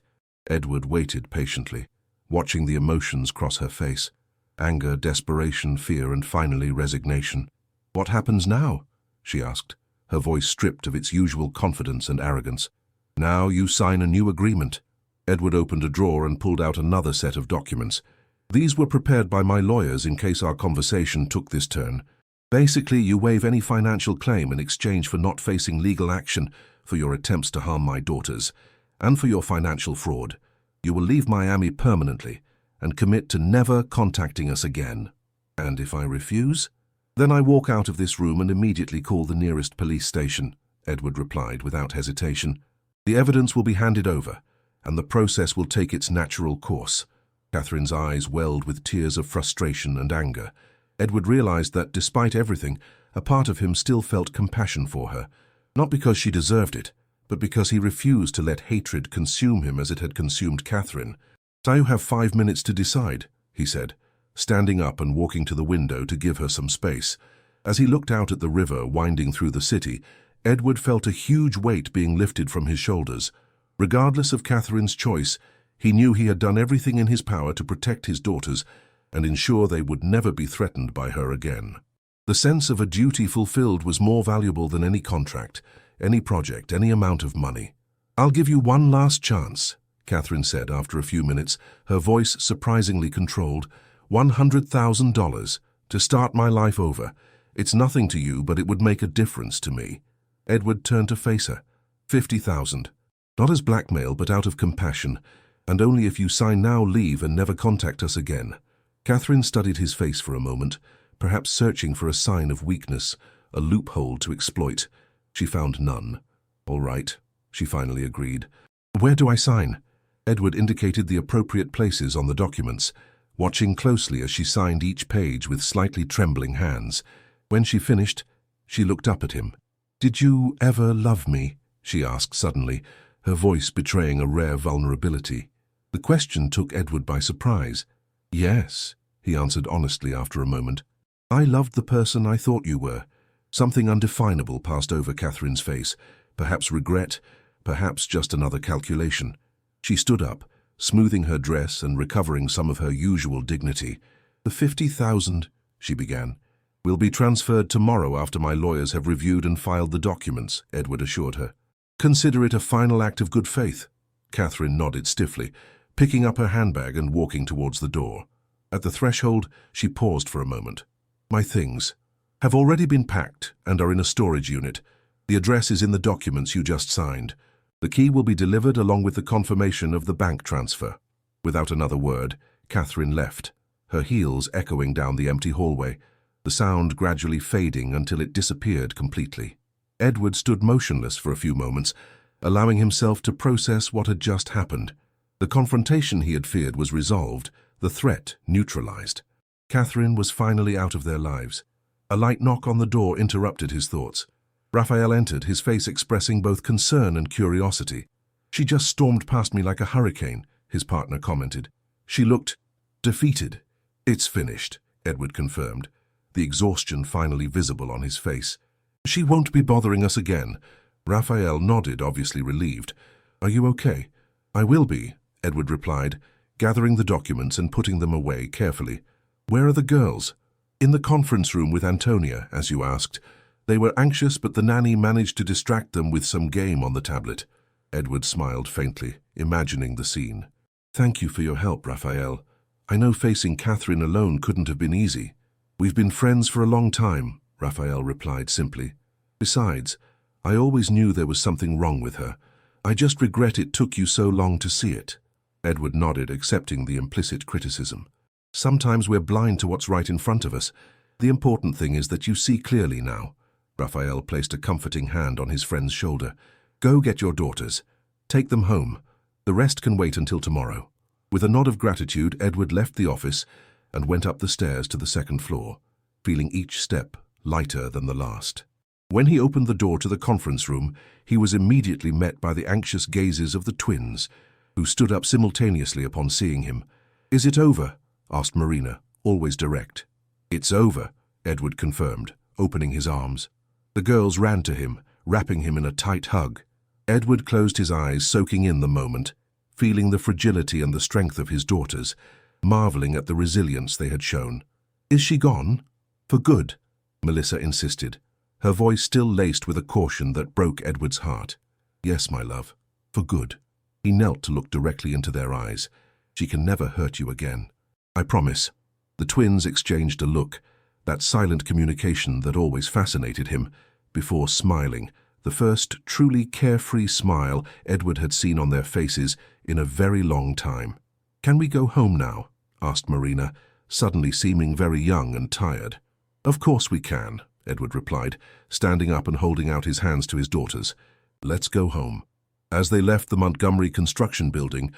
Edward waited patiently, watching the emotions cross her face. Anger, desperation, fear, and finally resignation. What happens now? She asked, her voice stripped of its usual confidence and arrogance. Now you sign a new agreement. Edward opened a drawer and pulled out another set of documents. These were prepared by my lawyers in case our conversation took this turn. Basically, you waive any financial claim in exchange for not facing legal action for your attempts to harm my daughters, and for your financial fraud. You will leave Miami permanently and commit to never contacting us again. And if I refuse? Then I walk out of this room and immediately call the nearest police station, Edward replied without hesitation. The evidence will be handed over, and the process will take its natural course. Catherine's eyes welled with tears of frustration and anger. Edward realized that, despite everything, a part of him still felt compassion for her, not because she deserved it, but because he refused to let hatred consume him as it had consumed Catherine. "So you have 5 minutes to decide," he said, standing up and walking to the window to give her some space. As he looked out at the river winding through the city, Edward felt a huge weight being lifted from his shoulders. Regardless of Catherine's choice, he knew he had done everything in his power to protect his daughters and ensure they would never be threatened by her again. The sense of a duty fulfilled was more valuable than any contract, any project, any amount of money. "I'll give you one last chance," Catherine said after a few minutes, her voice surprisingly controlled. $100,000 to start my life over. It's nothing to you, but it would make a difference to me. Edward turned to face her. 50,000. Not as blackmail, but out of compassion. And only if you sign now, leave, and never contact us again. Catherine studied his face for a moment, perhaps searching for a sign of weakness, a loophole to exploit. She found none. All right, she finally agreed. Where do I sign? Edward indicated the appropriate places on the documents, watching closely as she signed each page with slightly trembling hands. When she finished, she looked up at him. "Did you ever love me?" she asked suddenly, her voice betraying a rare vulnerability. The question took Edward by surprise. "Yes," he answered honestly after a moment. "I loved the person I thought you were." Something undefinable passed over Catherine's face, perhaps regret, perhaps just another calculation. She stood up, smoothing her dress and recovering some of her usual dignity. "The 50,000, she began, "will be transferred tomorrow after my lawyers have reviewed and filed the documents," Edward assured her. "Consider it a final act of good faith." Catherine nodded stiffly, picking up her handbag and walking towards the door. At the threshold, she paused for a moment. "My things." have already been packed and are in a storage unit. The address is in the documents you just signed. The key will be delivered along with the confirmation of the bank transfer." Without another word, Catherine left, her heels echoing down the empty hallway, the sound gradually fading until it disappeared completely. Edward stood motionless for a few moments, allowing himself to process what had just happened. The confrontation he had feared was resolved, the threat neutralized. Catherine was finally out of their lives. A light knock on the door interrupted his thoughts. Raphael entered, his face expressing both concern and curiosity. "She just stormed past me like a hurricane," his partner commented. "She looked defeated." "It's finished," Edward confirmed, the exhaustion finally visible on his face. "She won't be bothering us again." Raphael nodded, obviously relieved. "Are you okay?" "I will be," Edward replied, gathering the documents and putting them away carefully. "Where are the girls?" "In the conference room with Antonia, as you asked. They were anxious, but the nanny managed to distract them with some game on the tablet." Edward smiled faintly, imagining the scene. "Thank you for your help, Raphael. I know facing Catherine alone couldn't have been easy." "We've been friends for a long time," Raphael replied simply. "Besides, I always knew there was something wrong with her. I just regret it took you so long to see it." Edward nodded, accepting the implicit criticism. "Sometimes we're blind to what's right in front of us. The important thing is that you see clearly now." Raphael placed a comforting hand on his friend's shoulder. "Go get your daughters. Take them home. The rest can wait until tomorrow." With a nod of gratitude, Edward left the office and went up the stairs to the second floor, feeling each step lighter than the last. When he opened the door to the conference room, he was immediately met by the anxious gazes of the twins, who stood up simultaneously upon seeing him. "Is it over?" asked Marina, always direct. "It's over," Edward confirmed, opening his arms. The girls ran to him, wrapping him in a tight hug. Edward closed his eyes, soaking in the moment, feeling the fragility and the strength of his daughters, marveling at the resilience they had shown. "Is she gone? For good?" Melissa insisted, her voice still laced with a caution that broke Edward's heart. "Yes, my love, for good." He knelt to look directly into their eyes. "She can never hurt you again. I promise." The twins exchanged a look, that silent communication that always fascinated him, before smiling, the first truly carefree smile Edward had seen on their faces in a very long time. "Can we go home now?" asked Marina, suddenly seeming very young and tired. "Of course we can," Edward replied, standing up and holding out his hands to his daughters. "Let's go home." As they left the Montgomery construction building,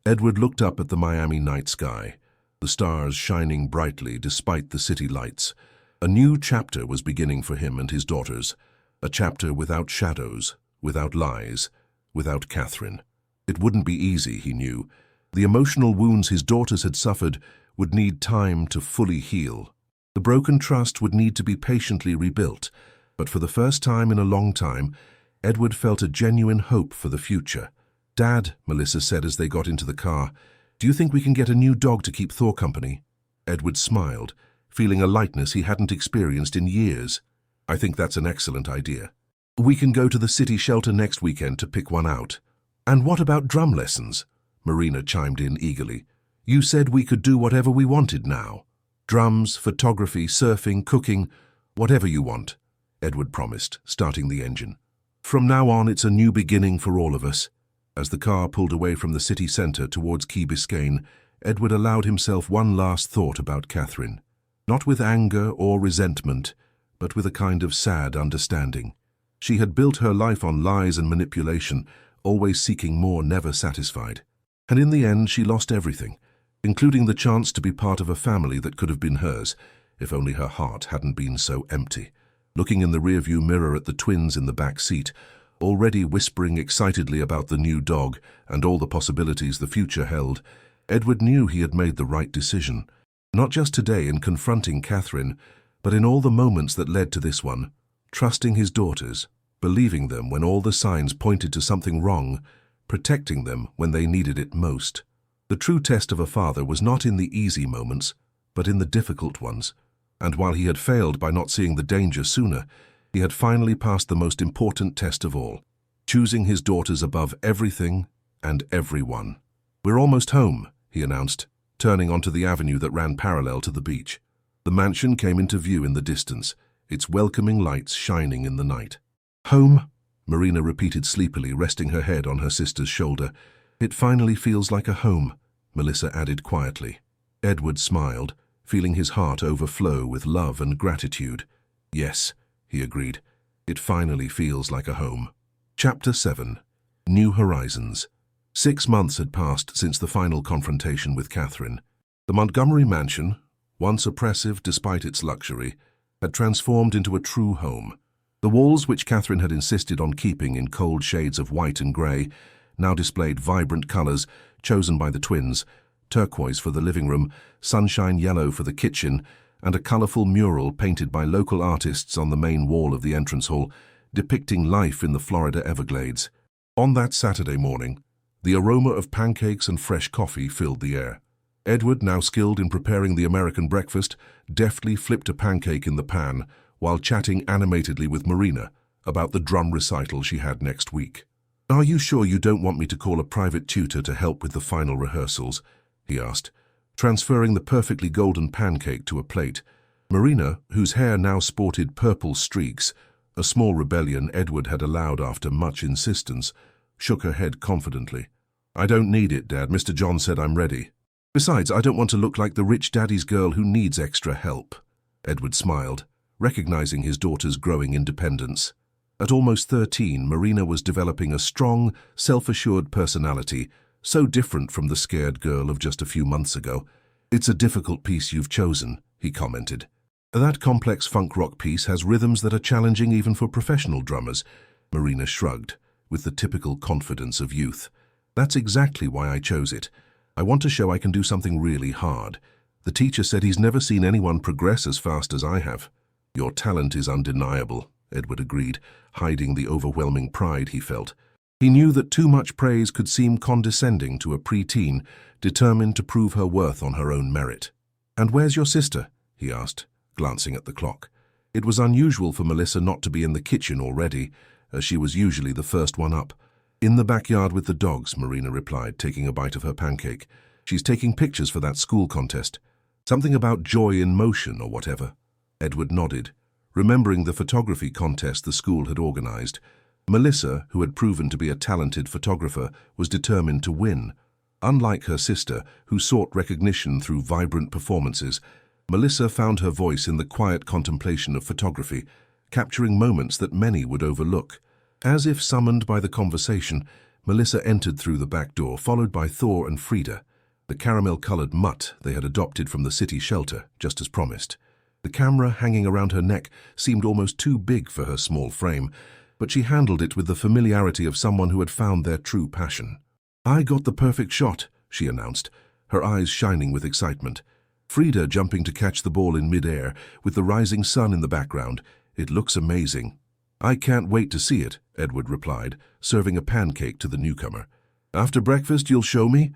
Edward looked up at the Miami night sky, the stars shining brightly despite the city lights. A new chapter was beginning for him and his daughters, a chapter without shadows, without lies, without Catherine. It wouldn't be easy, he knew. The emotional wounds his daughters had suffered would need time to fully heal. The broken trust would need to be patiently rebuilt, but for the first time in a long time, Edward felt a genuine hope for the future. "Dad," Melissa said as they got into the car, "do you think we can get a new dog to keep Thor company?" Edward smiled, feeling a lightness he hadn't experienced in years. "I think that's an excellent idea. We can go to the city shelter next weekend to pick one out." "And what about drum lessons?" Marina chimed in eagerly. "You said we could do whatever we wanted now. Drums, photography, surfing, cooking, whatever you want," Edward promised, starting the engine. "From now on, it's a new beginning for all of us." As the car pulled away from the city centre towards Key Biscayne, Edward allowed himself one last thought about Catherine. Not with anger or resentment, but with a kind of sad understanding. She had built her life on lies and manipulation, always seeking more, never satisfied. And in the end, she lost everything, including the chance to be part of a family that could have been hers, if only her heart hadn't been so empty. Looking in the rearview mirror at the twins in the back seat, already whispering excitedly about the new dog and all the possibilities the future held, Edward knew he had made the right decision. Not just today in confronting Catherine, but in all the moments that led to this one, trusting his daughters, believing them when all the signs pointed to something wrong, protecting them when they needed it most. The true test of a father was not in the easy moments, but in the difficult ones. And while he had failed by not seeing the danger sooner, he had finally passed the most important test of all, choosing his daughters above everything and everyone. "We're almost home," he announced, turning onto the avenue that ran parallel to the beach. The mansion came into view in the distance, its welcoming lights shining in the night. "Home," Marina repeated sleepily, resting her head on her sister's shoulder. "It finally feels like a home," Melissa added quietly. Edward smiled, feeling his heart overflow with love and gratitude. "Yes," he agreed. "It finally feels like a home." Chapter 7. New Horizons. 6 months had passed since the final confrontation with Catherine. The Montgomery mansion, once oppressive despite its luxury, had transformed into a true home. The walls, which Catherine had insisted on keeping in cold shades of white and grey, now displayed vibrant colours chosen by the twins: turquoise for the living room, sunshine yellow for the kitchen, and a colourful mural painted by local artists on the main wall of the entrance hall, depicting life in the Florida Everglades. On that Saturday morning, the aroma of pancakes and fresh coffee filled the air. Edward, now skilled in preparing the American breakfast, deftly flipped a pancake in the pan while chatting animatedly with Marina about the drum recital she had next week. "Are you sure you don't want me to call a private tutor to help with the final rehearsals?" he asked, transferring the perfectly golden pancake to a plate. Marina, whose hair now sported purple streaks, a small rebellion Edward had allowed after much insistence, shook her head confidently. "I don't need it, Dad. Mr. John said I'm ready. Besides, I don't want to look like the rich daddy's girl who needs extra help." Edward smiled, recognizing his daughter's growing independence. At almost 13, Marina was developing a strong, self-assured personality, so different from the scared girl of just a few months ago. "It's a difficult piece you've chosen," he commented. "That complex funk rock piece has rhythms that are challenging even for professional drummers." Marina shrugged, with the typical confidence of youth. "That's exactly why I chose it. I want to show I can do something really hard. The teacher said he's never seen anyone progress as fast as I have." "Your talent is undeniable," Edward agreed, hiding the overwhelming pride he felt. He knew that too much praise could seem condescending to a preteen, determined to prove her worth on her own merit. "And where's your sister?" he asked, glancing at the clock. It was unusual for Melissa not to be in the kitchen already, as she was usually the first one up. "In the backyard with the dogs," Marina replied, taking a bite of her pancake. "She's taking pictures for that school contest. Something about joy in motion or whatever." Edward nodded, remembering the photography contest the school had organized. Melissa, who had proven to be a talented photographer, was determined to win. Unlike her sister, who sought recognition through vibrant performances, Melissa found her voice in the quiet contemplation of photography, capturing moments that many would overlook. As if summoned by the conversation, Melissa entered through the back door, followed by Thor and Frida, the caramel-colored mutt they had adopted from the city shelter, just as promised. The camera hanging around her neck seemed almost too big for her small frame, but she handled it with the familiarity of someone who had found their true passion. "I got the perfect shot," she announced, her eyes shining with excitement. Frida jumping to catch the ball in mid-air, with the rising sun in the background. "It looks amazing." "I can't wait to see it," Edward replied, serving a pancake to the newcomer. "After breakfast you'll show me?"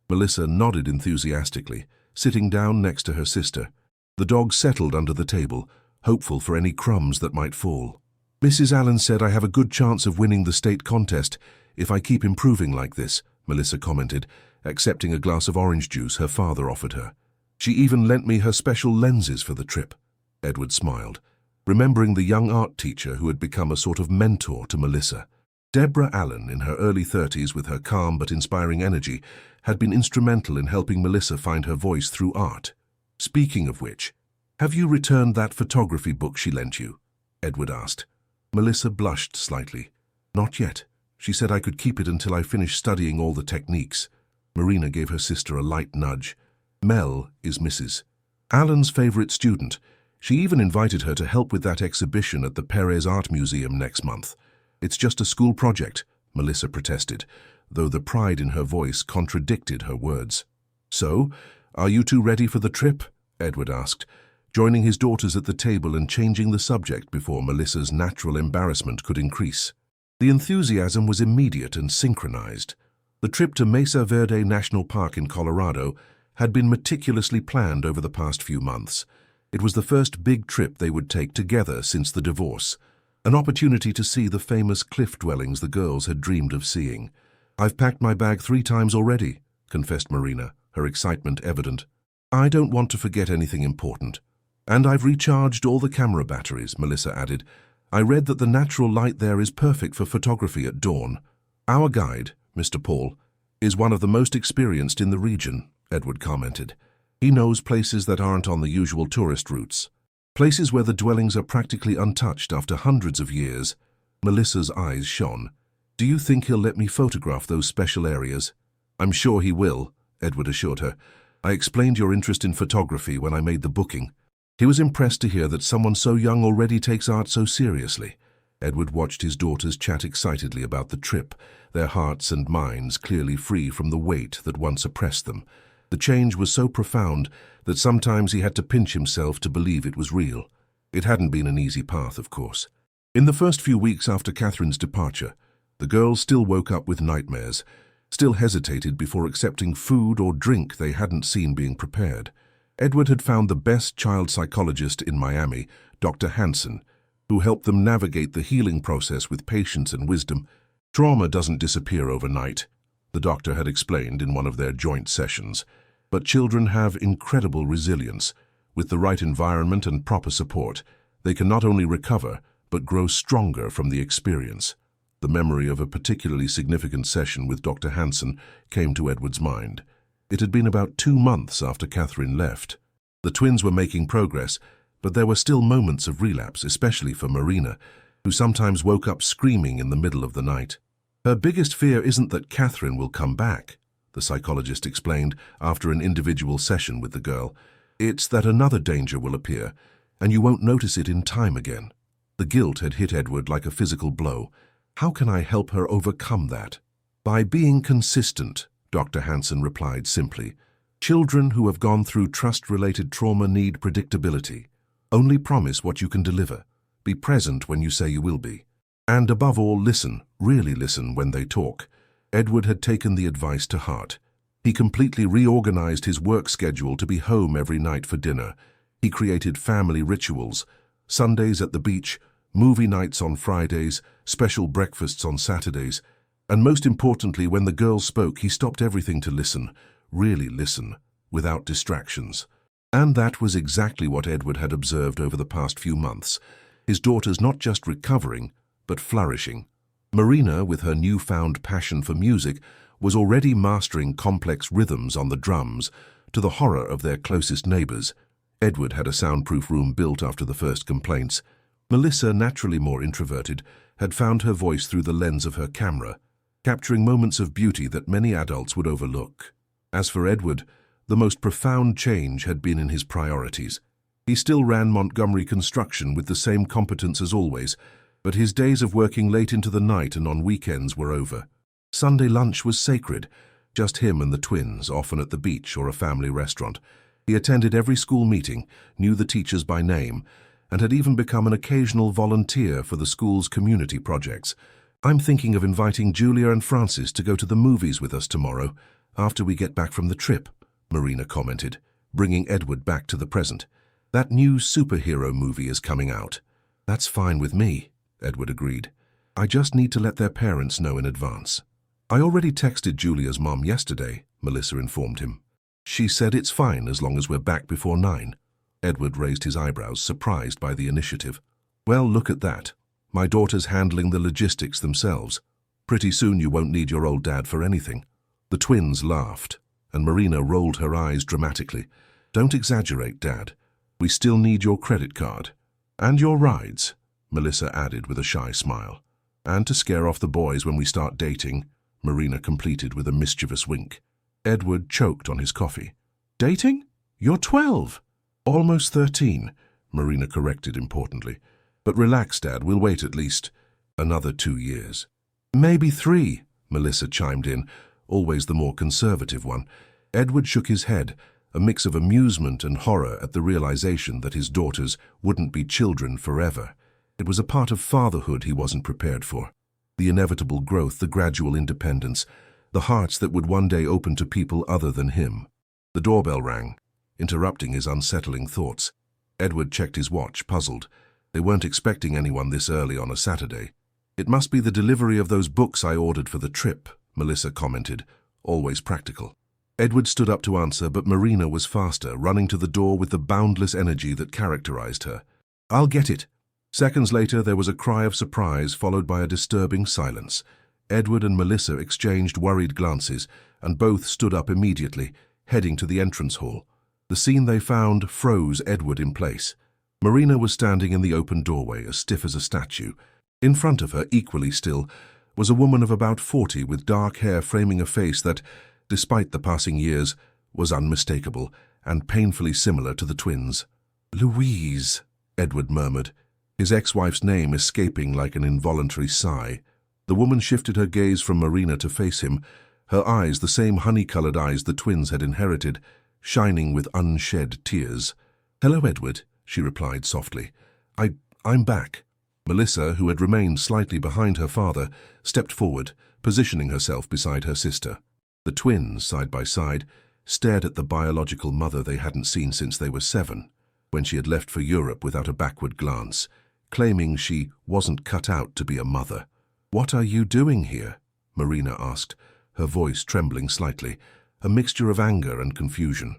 Melissa nodded enthusiastically, sitting down next to her sister. The dog settled under the table, hopeful for any crumbs that might fall. "Mrs. Allen said I have a good chance of winning the state contest if I keep improving like this," Melissa commented, accepting a glass of orange juice her father offered her. "She even lent me her special lenses for the trip." Edward smiled, remembering the young art teacher who had become a sort of mentor to Melissa. Deborah Allen, in her early 30s with her calm but inspiring energy, had been instrumental in helping Melissa find her voice through art. "Speaking of which, have you returned that photography book she lent you?" Edward asked. Melissa blushed slightly. "Not yet. She said I could keep it until I finished studying all the techniques." Marina gave her sister a light nudge. "Mel is Mrs. Allen's favorite student. She even invited her to help with that exhibition at the Perez Art Museum next month." "It's just a school project," Melissa protested, though the pride in her voice contradicted her words. "So, are you two ready for the trip?" Edward asked, joining his daughters at the table and changing the subject before Melissa's natural embarrassment could increase. The enthusiasm was immediate and synchronized. The trip to Mesa Verde National Park in Colorado had been meticulously planned over the past few months. It was the first big trip they would take together since the divorce, an opportunity to see the famous cliff dwellings the girls had dreamed of seeing. "I've packed my bag 3 times already," confessed Marina, her excitement evident. "I don't want to forget anything important." And I've recharged all the camera batteries, Melissa added. I read that the natural light there is perfect for photography at dawn. Our guide, Mr. Paul, is one of the most experienced in the region, Edward commented. He knows places that aren't on the usual tourist routes. Places where the dwellings are practically untouched after hundreds of years. Melissa's eyes shone. Do you think he'll let me photograph those special areas? I'm sure he will, Edward assured her. I explained your interest in photography when I made the booking. He was impressed to hear that someone so young already takes art so seriously. Edward watched his daughters chat excitedly about the trip, their hearts and minds clearly free from the weight that once oppressed them. The change was so profound that sometimes he had to pinch himself to believe it was real. It hadn't been an easy path, of course. In the first few weeks after Catherine's departure, the girls still woke up with nightmares, still hesitated before accepting food or drink they hadn't seen being prepared. Edward had found the best child psychologist in Miami, Dr. Hansen, who helped them navigate the healing process with patience and wisdom. Trauma doesn't disappear overnight, the doctor had explained in one of their joint sessions. But children have incredible resilience. With the right environment and proper support, they can not only recover, but grow stronger from the experience. The memory of a particularly significant session with Dr. Hansen came to Edward's mind. It had been about 2 months after Catherine left. The twins were making progress, but there were still moments of relapse, especially for Marina, who sometimes woke up screaming in the middle of the night. Her biggest fear isn't that Catherine will come back, the psychologist explained after an individual session with the girl. It's that another danger will appear, and you won't notice it in time again. The guilt had hit Edward like a physical blow. How can I help her overcome that? By being consistent, Dr. Hansen replied simply. Children who have gone through trust-related trauma need predictability. Only promise what you can deliver. Be present when you say you will be. And above all, listen, really listen when they talk. Edward had taken the advice to heart. He completely reorganized his work schedule to be home every night for dinner. He created family rituals, Sundays at the beach, movie nights on Fridays, special breakfasts on Saturdays. And most importantly, when the girls spoke, he stopped everything to listen, really listen, without distractions. And that was exactly what Edward had observed over the past few months. His daughters not just recovering, but flourishing. Marina, with her newfound passion for music, was already mastering complex rhythms on the drums, to the horror of their closest neighbors. Edward had a soundproof room built after the first complaints. Melissa, naturally more introverted, had found her voice through the lens of her camera, capturing moments of beauty that many adults would overlook. As for Edward, the most profound change had been in his priorities. He still ran Montgomery Construction with the same competence as always, but his days of working late into the night and on weekends were over. Sunday lunch was sacred, just him and the twins, often at the beach or a family restaurant. He attended every school meeting, knew the teachers by name, and had even become an occasional volunteer for the school's community projects. I'm thinking of inviting Julia and Francis to go to the movies with us tomorrow, after we get back from the trip, Marina commented, bringing Edward back to the present. That new superhero movie is coming out. That's fine with me, Edward agreed. I just need to let their parents know in advance. I already texted Julia's mom yesterday, Melissa informed him. She said it's fine as long as we're back before 9. Edward raised his eyebrows, surprised by the initiative. Well, look at that. My daughter's handling the logistics themselves. Pretty soon you won't need your old dad for anything. The twins laughed, and Marina rolled her eyes dramatically. Don't exaggerate, Dad. We still need your credit card. And your rides, Melissa added with a shy smile. And to scare off the boys when we start dating, Marina completed with a mischievous wink. Edward choked on his coffee. Dating? You're 12. Almost 13, Marina corrected importantly. But relax, Dad, we'll wait at least another 2 years. Maybe 3, Melissa chimed in, always the more conservative one. Edward shook his head, a mix of amusement and horror at the realization that his daughters wouldn't be children forever. It was a part of fatherhood he wasn't prepared for. The inevitable growth, the gradual independence, the hearts that would one day open to people other than him. The doorbell rang, interrupting his unsettling thoughts. Edward checked his watch, puzzled. They weren't expecting anyone this early on a Saturday. It must be the delivery of those books I ordered for the trip, Melissa commented, always practical. Edward stood up to answer, but Marina was faster, running to the door with the boundless energy that characterized her. "I'll get it." Seconds later, there was a cry of surprise followed by a disturbing silence. Edward and Melissa exchanged worried glances, and both stood up immediately, heading to the entrance hall. The scene they found froze Edward in place. Marina was standing in the open doorway, as stiff as a statue. In front of her, equally still, was a woman of about 40 with dark hair framing a face that, despite the passing years, was unmistakable and painfully similar to the twins. "Louise," Edward murmured, his ex-wife's name escaping like an involuntary sigh. The woman shifted her gaze from Marina to face him, her eyes the same honey-colored eyes the twins had inherited, shining with unshed tears. "Hello, Edward," she replied softly. I'm back." Melissa, who had remained slightly behind her father, stepped forward, positioning herself beside her sister. The twins, side by side, stared at the biological mother they hadn't seen since they were 7, when she had left for Europe without a backward glance, claiming she wasn't cut out to be a mother. "What are you doing here?" Marina asked, her voice trembling slightly, a mixture of anger and confusion.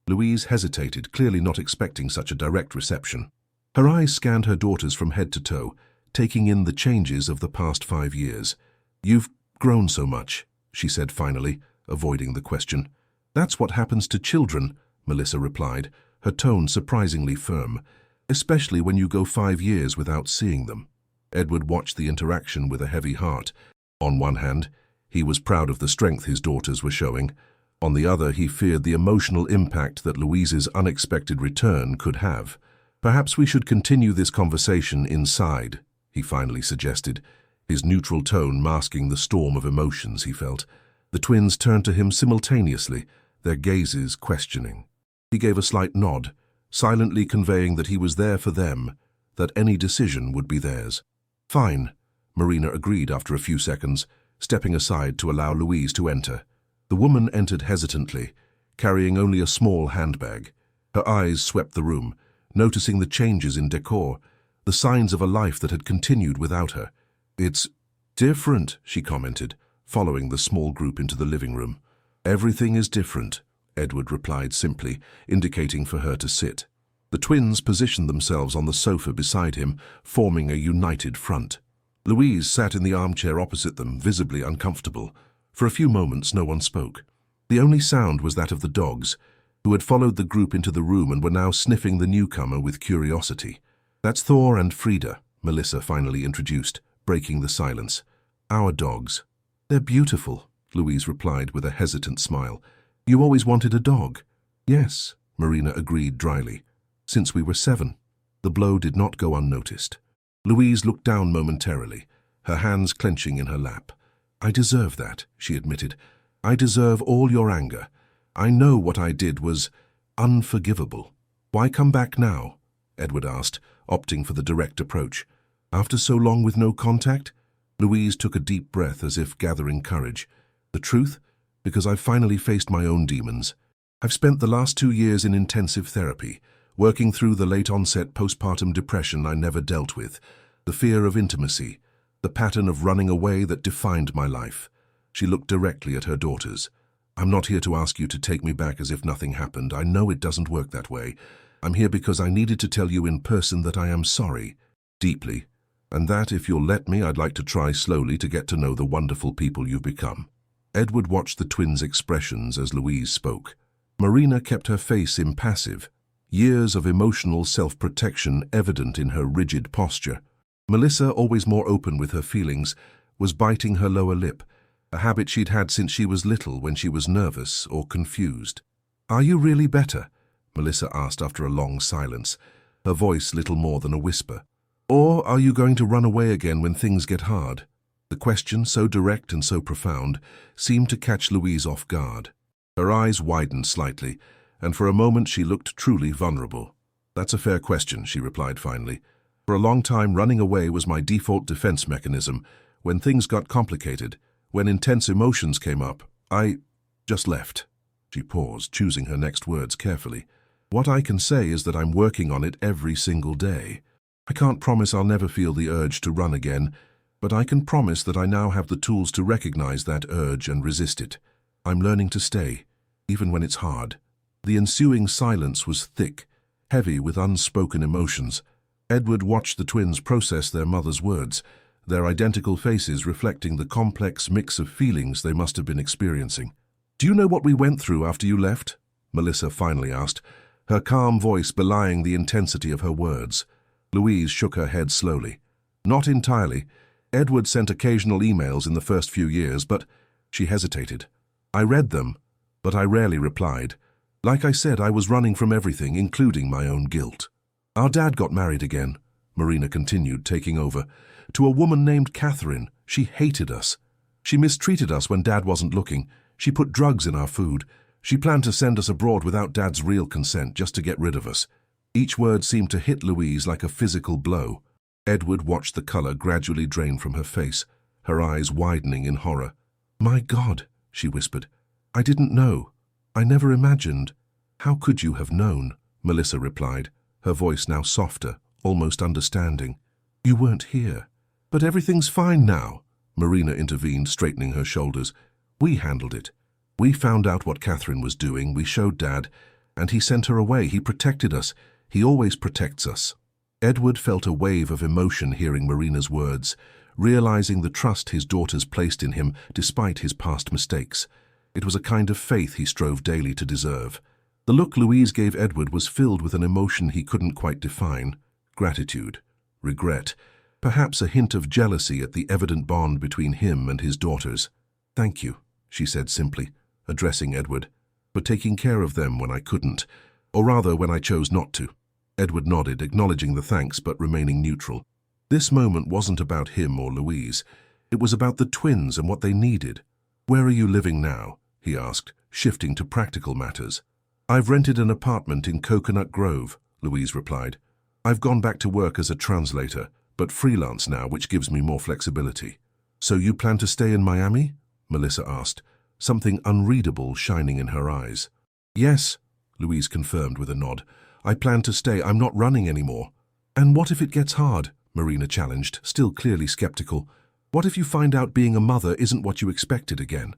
Louise hesitated, clearly not expecting such a direct reception. Her eyes scanned her daughters from head to toe, taking in the changes of the past 5 years. "You've grown so much," she said finally, avoiding the question. "That's what happens to children," Melissa replied, her tone surprisingly firm, "especially when you go 5 years without seeing them." Edward watched the interaction with a heavy heart. On one hand, he was proud of the strength his daughters were showing. On the other, he feared the emotional impact that Louise's unexpected return could have. "Perhaps we should continue this conversation inside," he finally suggested, his neutral tone masking the storm of emotions he felt. The twins turned to him simultaneously, their gazes questioning. He gave a slight nod, silently conveying that he was there for them, that any decision would be theirs. "Fine," Marina agreed after a few seconds, stepping aside to allow Louise to enter. The woman entered hesitantly, carrying only a small handbag. Her eyes swept the room, noticing the changes in decor, the signs of a life that had continued without her. "It's different," she commented, following the small group into the living room. "Everything is different," Edward replied simply, indicating for her to sit. The twins positioned themselves on the sofa beside him, forming a united front. Louise sat in the armchair opposite them, visibly uncomfortable. For a few moments, no one spoke. The only sound was that of the dogs, who had followed the group into the room and were now sniffing the newcomer with curiosity. "That's Thor and Frida," Melissa finally introduced, breaking the silence. "Our dogs." "They're beautiful," Louise replied with a hesitant smile. "You always wanted a dog?" "Yes," Marina agreed dryly. "Since we were 7. The blow did not go unnoticed. Louise looked down momentarily, her hands clenching in her lap. "I deserve that," she admitted. "I deserve all your anger. I know what I did was unforgivable." "Why come back now?" Edward asked, opting for the direct approach. "After so long with no contact?" Louise took a deep breath as if gathering courage. "The truth? Because I've finally faced my own demons. I've spent the last 2 years in intensive therapy, working through the late-onset postpartum depression I never dealt with, the fear of intimacy, the pattern of running away that defined my life." She looked directly at her daughters. "I'm not here to ask you to take me back as if nothing happened. I know it doesn't work that way. I'm here because I needed to tell you in person that I am sorry, deeply, and that, if you'll let me, I'd like to try slowly to get to know the wonderful people you've become." Edward watched the twins' expressions as Louise spoke. Marina kept her face impassive, years of emotional self-protection evident in her rigid posture. Melissa, always more open with her feelings, was biting her lower lip, a habit she'd had since she was little when she was nervous or confused. "Are you really better?" Melissa asked after a long silence, her voice little more than a whisper. "Or are you going to run away again when things get hard?" The question, so direct and so profound, seemed to catch Louise off guard. Her eyes widened slightly, and for a moment she looked truly vulnerable. "That's a fair question," she replied finally. "For a long time, running away was my default defense mechanism. When things got complicated, when intense emotions came up, I just left." She paused, choosing her next words carefully. "What I can say is that I'm working on it every single day. I can't promise I'll never feel the urge to run again, but I can promise that I now have the tools to recognize that urge and resist it. I'm learning to stay, even when it's hard. The ensuing silence was thick, heavy with unspoken emotions. Edward watched the twins process their mother's words, their identical faces reflecting the complex mix of feelings they must have been experiencing. "Do you know what we went through after you left?" Melissa finally asked, her calm voice belying the intensity of her words. Louise shook her head slowly. "Not entirely. Edward sent occasional emails in the first few years, but—" She hesitated. "I read them, but I rarely replied. Like I said, I was running from everything, including my own guilt. Our dad got married again," Marina continued, taking over, "to a woman named Catherine. She hated us. She mistreated us when Dad wasn't looking. She put drugs in our food. She planned to send us abroad without Dad's real consent, just to get rid of us." Each word seemed to hit Louise like a physical blow. Edward watched the color gradually drain from her face, her eyes widening in horror. "My God," she whispered. "I didn't know. I never imagined." "How could you have known?" Melissa replied, her voice now softer, almost understanding. "You weren't here." "But everything's fine now," Marina intervened, straightening her shoulders. "We handled it. We found out what Catherine was doing, we showed Dad, and he sent her away. He protected us. He always protects us." Edward felt a wave of emotion hearing Marina's words, realizing the trust his daughters placed in him despite his past mistakes. It was a kind of faith he strove daily to deserve. The look Louise gave Edward was filled with an emotion he couldn't quite define: gratitude, regret, perhaps a hint of jealousy at the evident bond between him and his daughters. "Thank you," she said simply, addressing Edward, "for taking care of them when I couldn't, or rather when I chose not to." Edward nodded, acknowledging the thanks but remaining neutral. This moment wasn't about him or Louise. It was about the twins and what they needed. "Where are you living now?" he asked, shifting to practical matters. "I've rented an apartment in Coconut Grove," Louise replied. "I've gone back to work as a translator, but freelance now, which gives me more flexibility." "So you plan to stay in Miami?" Melissa asked, something unreadable shining in her eyes. "Yes," Louise confirmed with a nod. "I plan to stay. I'm not running anymore." "And what if it gets hard?" Marina challenged, still clearly skeptical. "What if you find out being a mother isn't what you expected again?"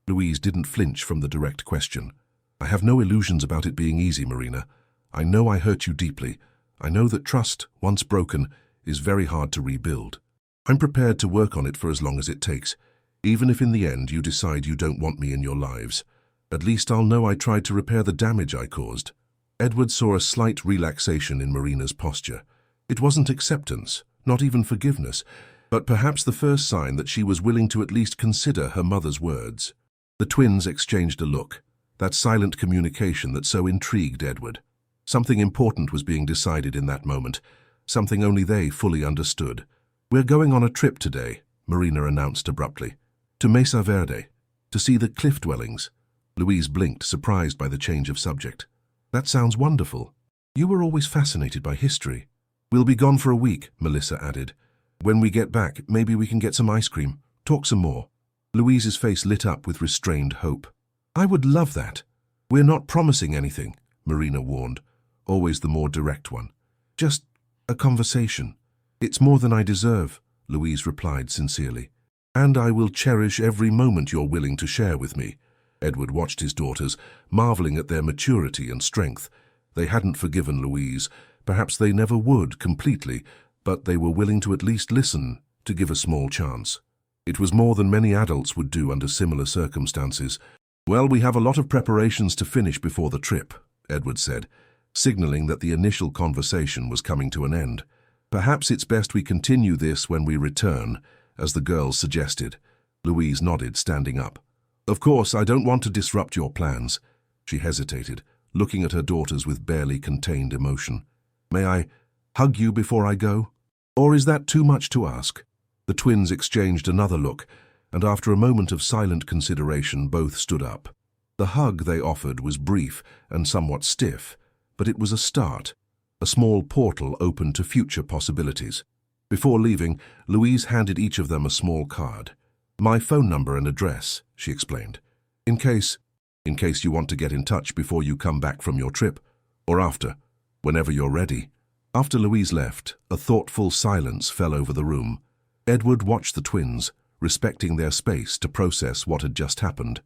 Louise didn't flinch from the direct question. "I have no illusions about it being easy, Marina. I know I hurt you deeply. I know that trust, once broken, is very hard to rebuild. I'm prepared to work on it for as long as it takes, even if in the end you decide you don't want me in your lives. At least I'll know I tried to repair the damage I caused." Edward saw a slight relaxation in Marina's posture. It wasn't acceptance, not even forgiveness, but perhaps the first sign that she was willing to at least consider her mother's words. The twins exchanged a look, that silent communication that so intrigued Edward. Something important was being decided in that moment, something only they fully understood. "We're going on a trip today," Marina announced abruptly. "To Mesa Verde, to see the cliff dwellings." Louise blinked, surprised by the change of subject. "That sounds wonderful. You were always fascinated by history." "We'll be gone for a week," Melissa added. "When we get back, maybe we can get some ice cream, talk some more." Louise's face lit up with restrained hope. "I would love that." "We're not promising anything," Marina warned, always the more direct one. "Just a conversation." "It's more than I deserve," Louise replied sincerely. "And I will cherish every moment you're willing to share with me." Edward watched his daughters, marveling at their maturity and strength. They hadn't forgiven Louise. Perhaps they never would completely, but they were willing to at least listen, to give a small chance. It was more than many adults would do under similar circumstances. "Well, we have a lot of preparations to finish before the trip," Edward said, signaling that the initial conversation was coming to an end. "Perhaps it's best we continue this when we return," as the girls suggested. Louise nodded, standing up. "Of course, I don't want to disrupt your plans." She hesitated, looking at her daughters with barely contained emotion. "May I hug you before I go? Or is that too much to ask?" The twins exchanged another look, and after a moment of silent consideration, both stood up. The hug they offered was brief and somewhat stiff, but it was a start, a small portal open to future possibilities. Before leaving, Louise handed each of them a small card. "My phone number and address," she explained. In case you want to get in touch before you come back from your trip, or after, whenever you're ready." After Louise left, a thoughtful silence fell over the room. Edward watched the twins, respecting their space to process what had just happened.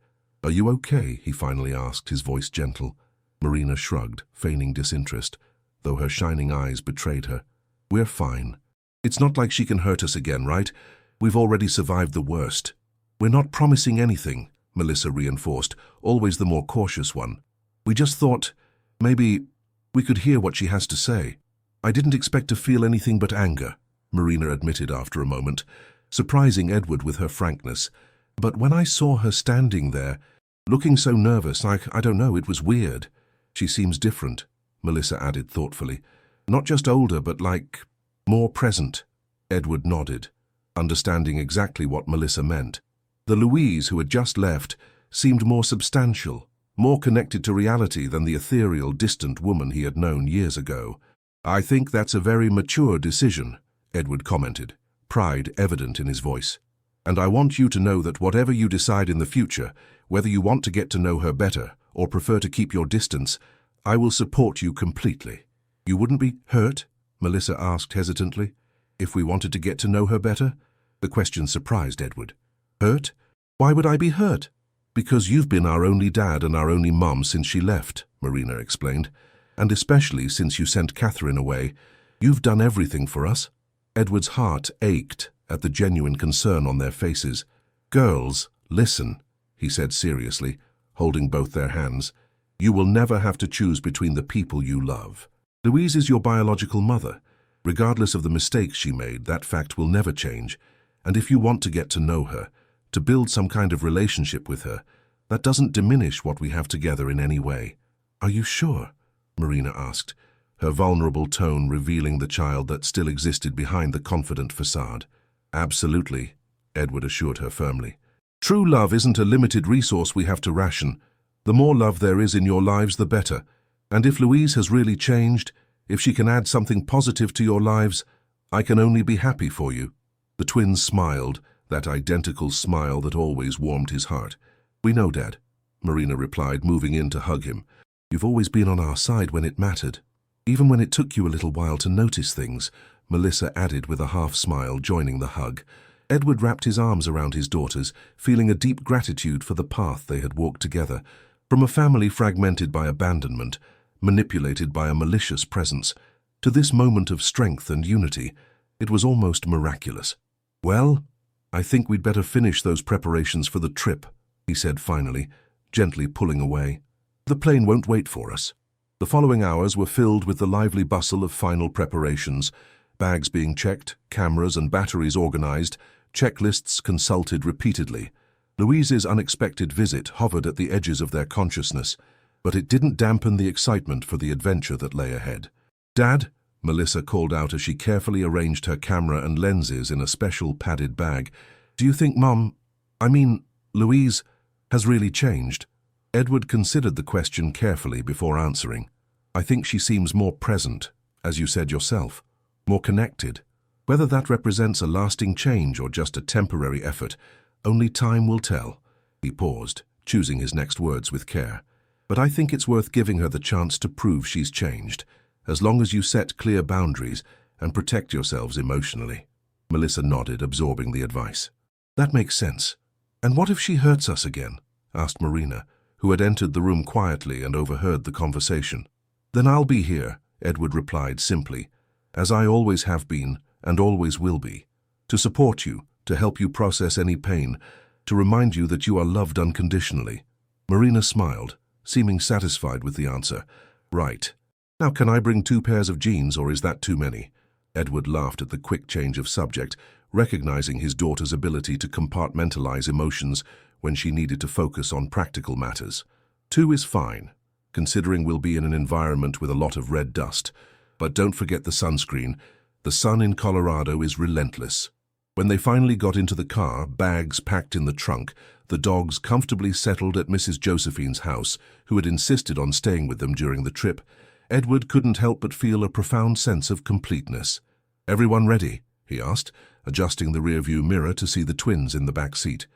"Are you okay?" he finally asked, his voice gentle. Marina shrugged, feigning disinterest, though her shining eyes betrayed her. "We're fine. It's not like she can hurt us again, right? We've already survived the worst." "We're not promising anything," Melissa reinforced, always the more cautious one. "We just thought maybe we could hear what she has to say." "I didn't expect to feel anything but anger," Marina admitted after a moment, surprising Edward with her frankness. "But when I saw her standing there, looking so nervous, I don't know, it was weird." "She seems different," Melissa added thoughtfully. "Not just older, but like more present." Edward nodded, understanding exactly what Melissa meant. The Louise who had just left seemed more substantial, more connected to reality than the ethereal, distant woman he had known years ago. "I think that's a very mature decision," Edward commented, pride evident in his voice. "And I want you to know that whatever you decide in the future, whether you want to get to know her better or prefer to keep your distance, I will support you completely." "You wouldn't be hurt?" Melissa asked hesitantly. "If we wanted to get to know her better?" The question surprised Edward. "Hurt? Why would I be hurt?" "Because you've been our only dad and our only mum since she left," Marina explained. "And especially since you sent Catherine away. You've done everything for us." Edward's heart ached at the genuine concern on their faces. "Girls, listen," he said seriously, holding both their hands. "You will never have to choose between the people you love. Louise is your biological mother. Regardless of the mistakes she made, that fact will never change. And if you want to get to know her, to build some kind of relationship with her, that doesn't diminish what we have together in any way." "Are you sure?" Marina asked, her vulnerable tone revealing the child that still existed behind the confident facade. "Absolutely," Edward assured her firmly. "True love isn't a limited resource we have to ration. The more love there is in your lives, the better. And if Louise has really changed, if she can add something positive to your lives, I can only be happy for you." The twins smiled, that identical smile that always warmed his heart. "We know, Dad," Marina replied, moving in to hug him. "You've always been on our side when it mattered. Even when it took you a little while to notice things," Melissa added with a half-smile, joining the hug. Edward wrapped his arms around his daughters, feeling a deep gratitude for the path they had walked together. From a family fragmented by abandonment, manipulated by a malicious presence, to this moment of strength and unity, it was almost miraculous. "Well, I think we'd better finish those preparations for the trip," he said finally, gently pulling away. "The plane won't wait for us." The following hours were filled with the lively bustle of final preparations, bags being checked, cameras and batteries organized, checklists consulted repeatedly. Louise's unexpected visit hovered at the edges of their consciousness, but it didn't dampen the excitement for the adventure that lay ahead. "Dad," Melissa called out as she carefully arranged her camera and lenses in a special padded bag, "do you think Louise, has really changed?" Edward considered the question carefully before answering. "I think she seems more present, as you said yourself, more connected. Whether that represents a lasting change or just a temporary effort, only time will tell." He paused, choosing his next words with care. "But I think it's worth giving her the chance to prove she's changed, as long as you set clear boundaries and protect yourselves emotionally." Melissa nodded, absorbing the advice. "That makes sense. And what if she hurts us again?" asked Marina, who had entered the room quietly and overheard the conversation. "Then I'll be here," Edward replied simply, "as I always have been and always will be, to support you, to help you process any pain, to remind you that you are loved unconditionally." Marina smiled, seeming satisfied with the answer. "Right. Now can I bring 2 pairs of jeans, or is that too many?" Edward laughed at the quick change of subject, recognizing his daughter's ability to compartmentalize emotions when she needed to focus on practical matters. "2 is fine, considering we'll be in an environment with a lot of red dust. But don't forget the sunscreen. The sun in Colorado is relentless." When they finally got into the car, bags packed in the trunk, the dogs comfortably settled at Mrs. Josephine's house, who had insisted on staying with them during the trip, Edward couldn't help but feel a profound sense of completeness. "Everyone ready?" he asked, adjusting the rearview mirror to see the twins in the back seat.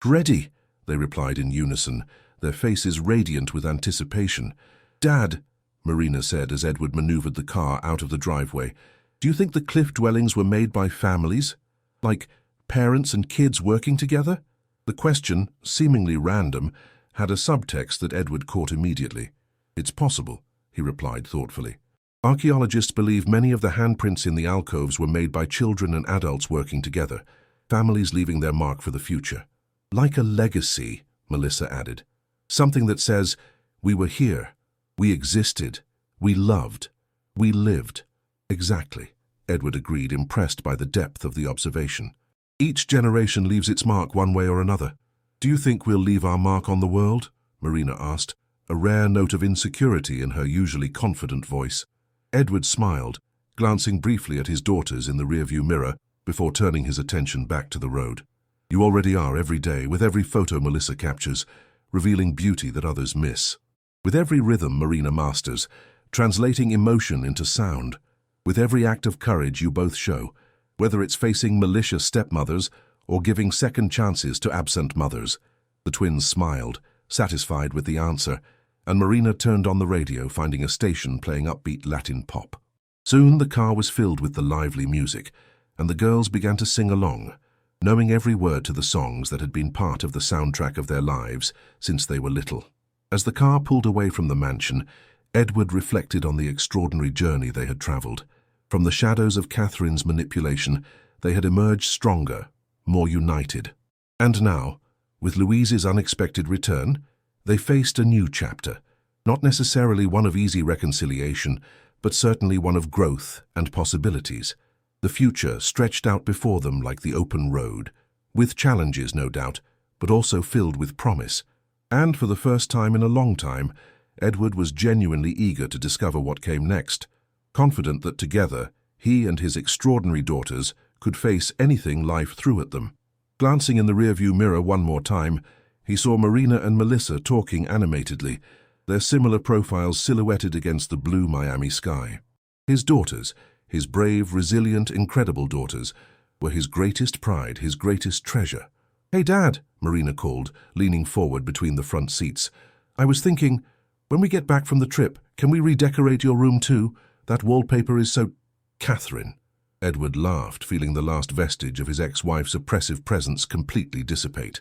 "Ready," they replied in unison, their faces radiant with anticipation. "Dad," Marina said as Edward maneuvered the car out of the driveway, "do you think the cliff dwellings were made by families? Like parents and kids working together?" The question, seemingly random, had a subtext that Edward caught immediately. "It's possible," he replied thoughtfully. "Archaeologists believe many of the handprints in the alcoves were made by children and adults working together, families leaving their mark for the future. Like a legacy," Melissa added. "Something that says, we were here, we existed, we loved, we lived." "Exactly," Edward agreed, impressed by the depth of the observation. "Each generation leaves its mark one way or another. Do you think we'll leave our mark on the world?" Marina asked, a rare note of insecurity in her usually confident voice. Edward smiled, glancing briefly at his daughters in the rearview mirror before turning his attention back to the road. "You already are every day, with every photo Melissa captures, revealing beauty that others miss. With every rhythm Marina masters, translating emotion into sound. With every act of courage you both show, whether it's facing malicious stepmothers or giving second chances to absent mothers." The twins smiled, satisfied with the answer, and Marina turned on the radio, finding a station playing upbeat Latin pop. Soon the car was filled with the lively music, and the girls began to sing along, knowing every word to the songs that had been part of the soundtrack of their lives since they were little. As the car pulled away from the mansion, Edward reflected on the extraordinary journey they had travelled. From the shadows of Catherine's manipulation, they had emerged stronger, more united. And now, with Louise's unexpected return, they faced a new chapter, not necessarily one of easy reconciliation, but certainly one of growth and possibilities. The future stretched out before them like the open road, with challenges, no doubt, but also filled with promise. And for the first time in a long time, Edward was genuinely eager to discover what came next, confident that together, he and his extraordinary daughters could face anything life threw at them. Glancing in the rearview mirror one more time, he saw Marina and Melissa talking animatedly, their similar profiles silhouetted against the blue Miami sky. His daughters, his brave, resilient, incredible daughters, were his greatest pride, his greatest treasure. "Hey, Dad," Marina called, leaning forward between the front seats. "I was thinking, when we get back from the trip, can we redecorate your room too? That wallpaper is so—" "Catherine." Edward laughed, feeling the last vestige of his ex-wife's oppressive presence completely dissipate.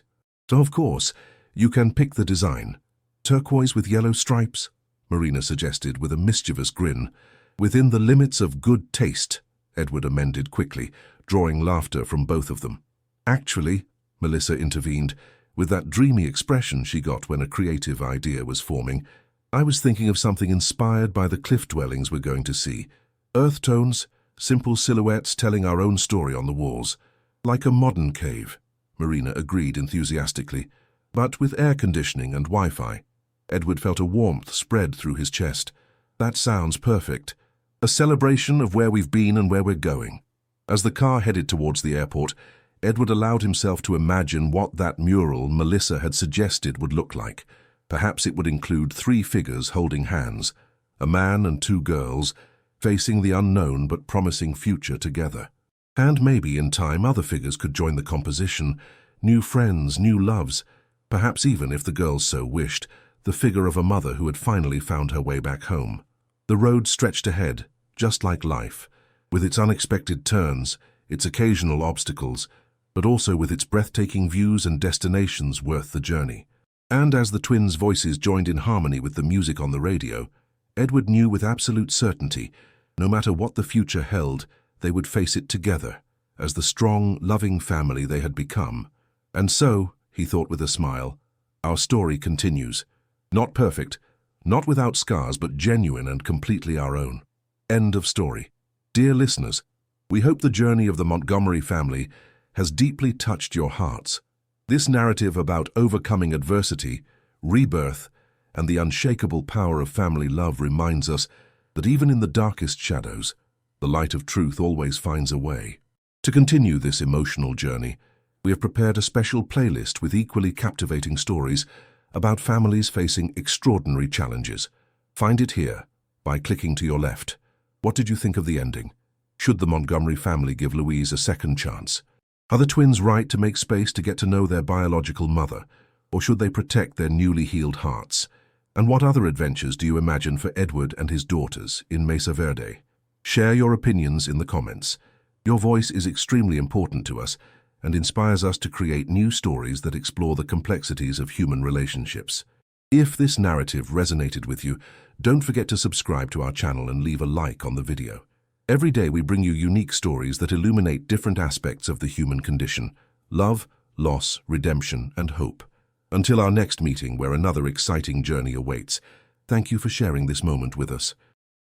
"So of course, you can pick the design. Turquoise with yellow stripes?" Marina suggested with a mischievous grin. "Within the limits of good taste," Edward amended quickly, drawing laughter from both of them. "Actually," Melissa intervened, with that dreamy expression she got when a creative idea was forming, "I was thinking of something inspired by the cliff dwellings we're going to see. Earth tones, simple silhouettes telling our own story on the walls. Like a modern cave," Marina agreed enthusiastically, "but with air conditioning and Wi-Fi." Edward felt a warmth spread through his chest. "That sounds perfect. A celebration of where we've been and where we're going." As the car headed towards the airport, Edward allowed himself to imagine what that mural Melissa had suggested would look like. Perhaps it would include 3 figures holding hands, a man and 2 girls, facing the unknown but promising future together. And maybe in time other figures could join the composition, new friends, new loves, perhaps even, if the girls so wished, the figure of a mother who had finally found her way back home. The road stretched ahead, just like life, with its unexpected turns, its occasional obstacles, but also with its breathtaking views and destinations worth the journey. And as the twins' voices joined in harmony with the music on the radio, Edward knew with absolute certainty, no matter what the future held, they would face it together, as the strong, loving family they had become. And so, he thought with a smile, our story continues. Not perfect, not without scars, but genuine and completely our own. End of story. Dear listeners, we hope the journey of the Montgomery family has deeply touched your hearts. This narrative about overcoming adversity, rebirth, and the unshakable power of family love reminds us that even in the darkest shadows, the light of truth always finds a way. To continue this emotional journey, we have prepared a special playlist with equally captivating stories about families facing extraordinary challenges. Find it here by clicking to your left. What did you think of the ending? Should the Montgomery family give Louise a second chance? Are the twins right to make space to get to know their biological mother, or should they protect their newly healed hearts? And what other adventures do you imagine for Edward and his daughters in Mesa Verde? Share your opinions in the comments. Your voice is extremely important to us, and inspires us to create new stories that explore the complexities of human relationships. If this narrative resonated with you, don't forget to subscribe to our channel and leave a like on the video. Every day we bring you unique stories that illuminate different aspects of the human condition: love, loss, redemption, and hope. Until our next meeting, where another exciting journey awaits, thank you for sharing this moment with us.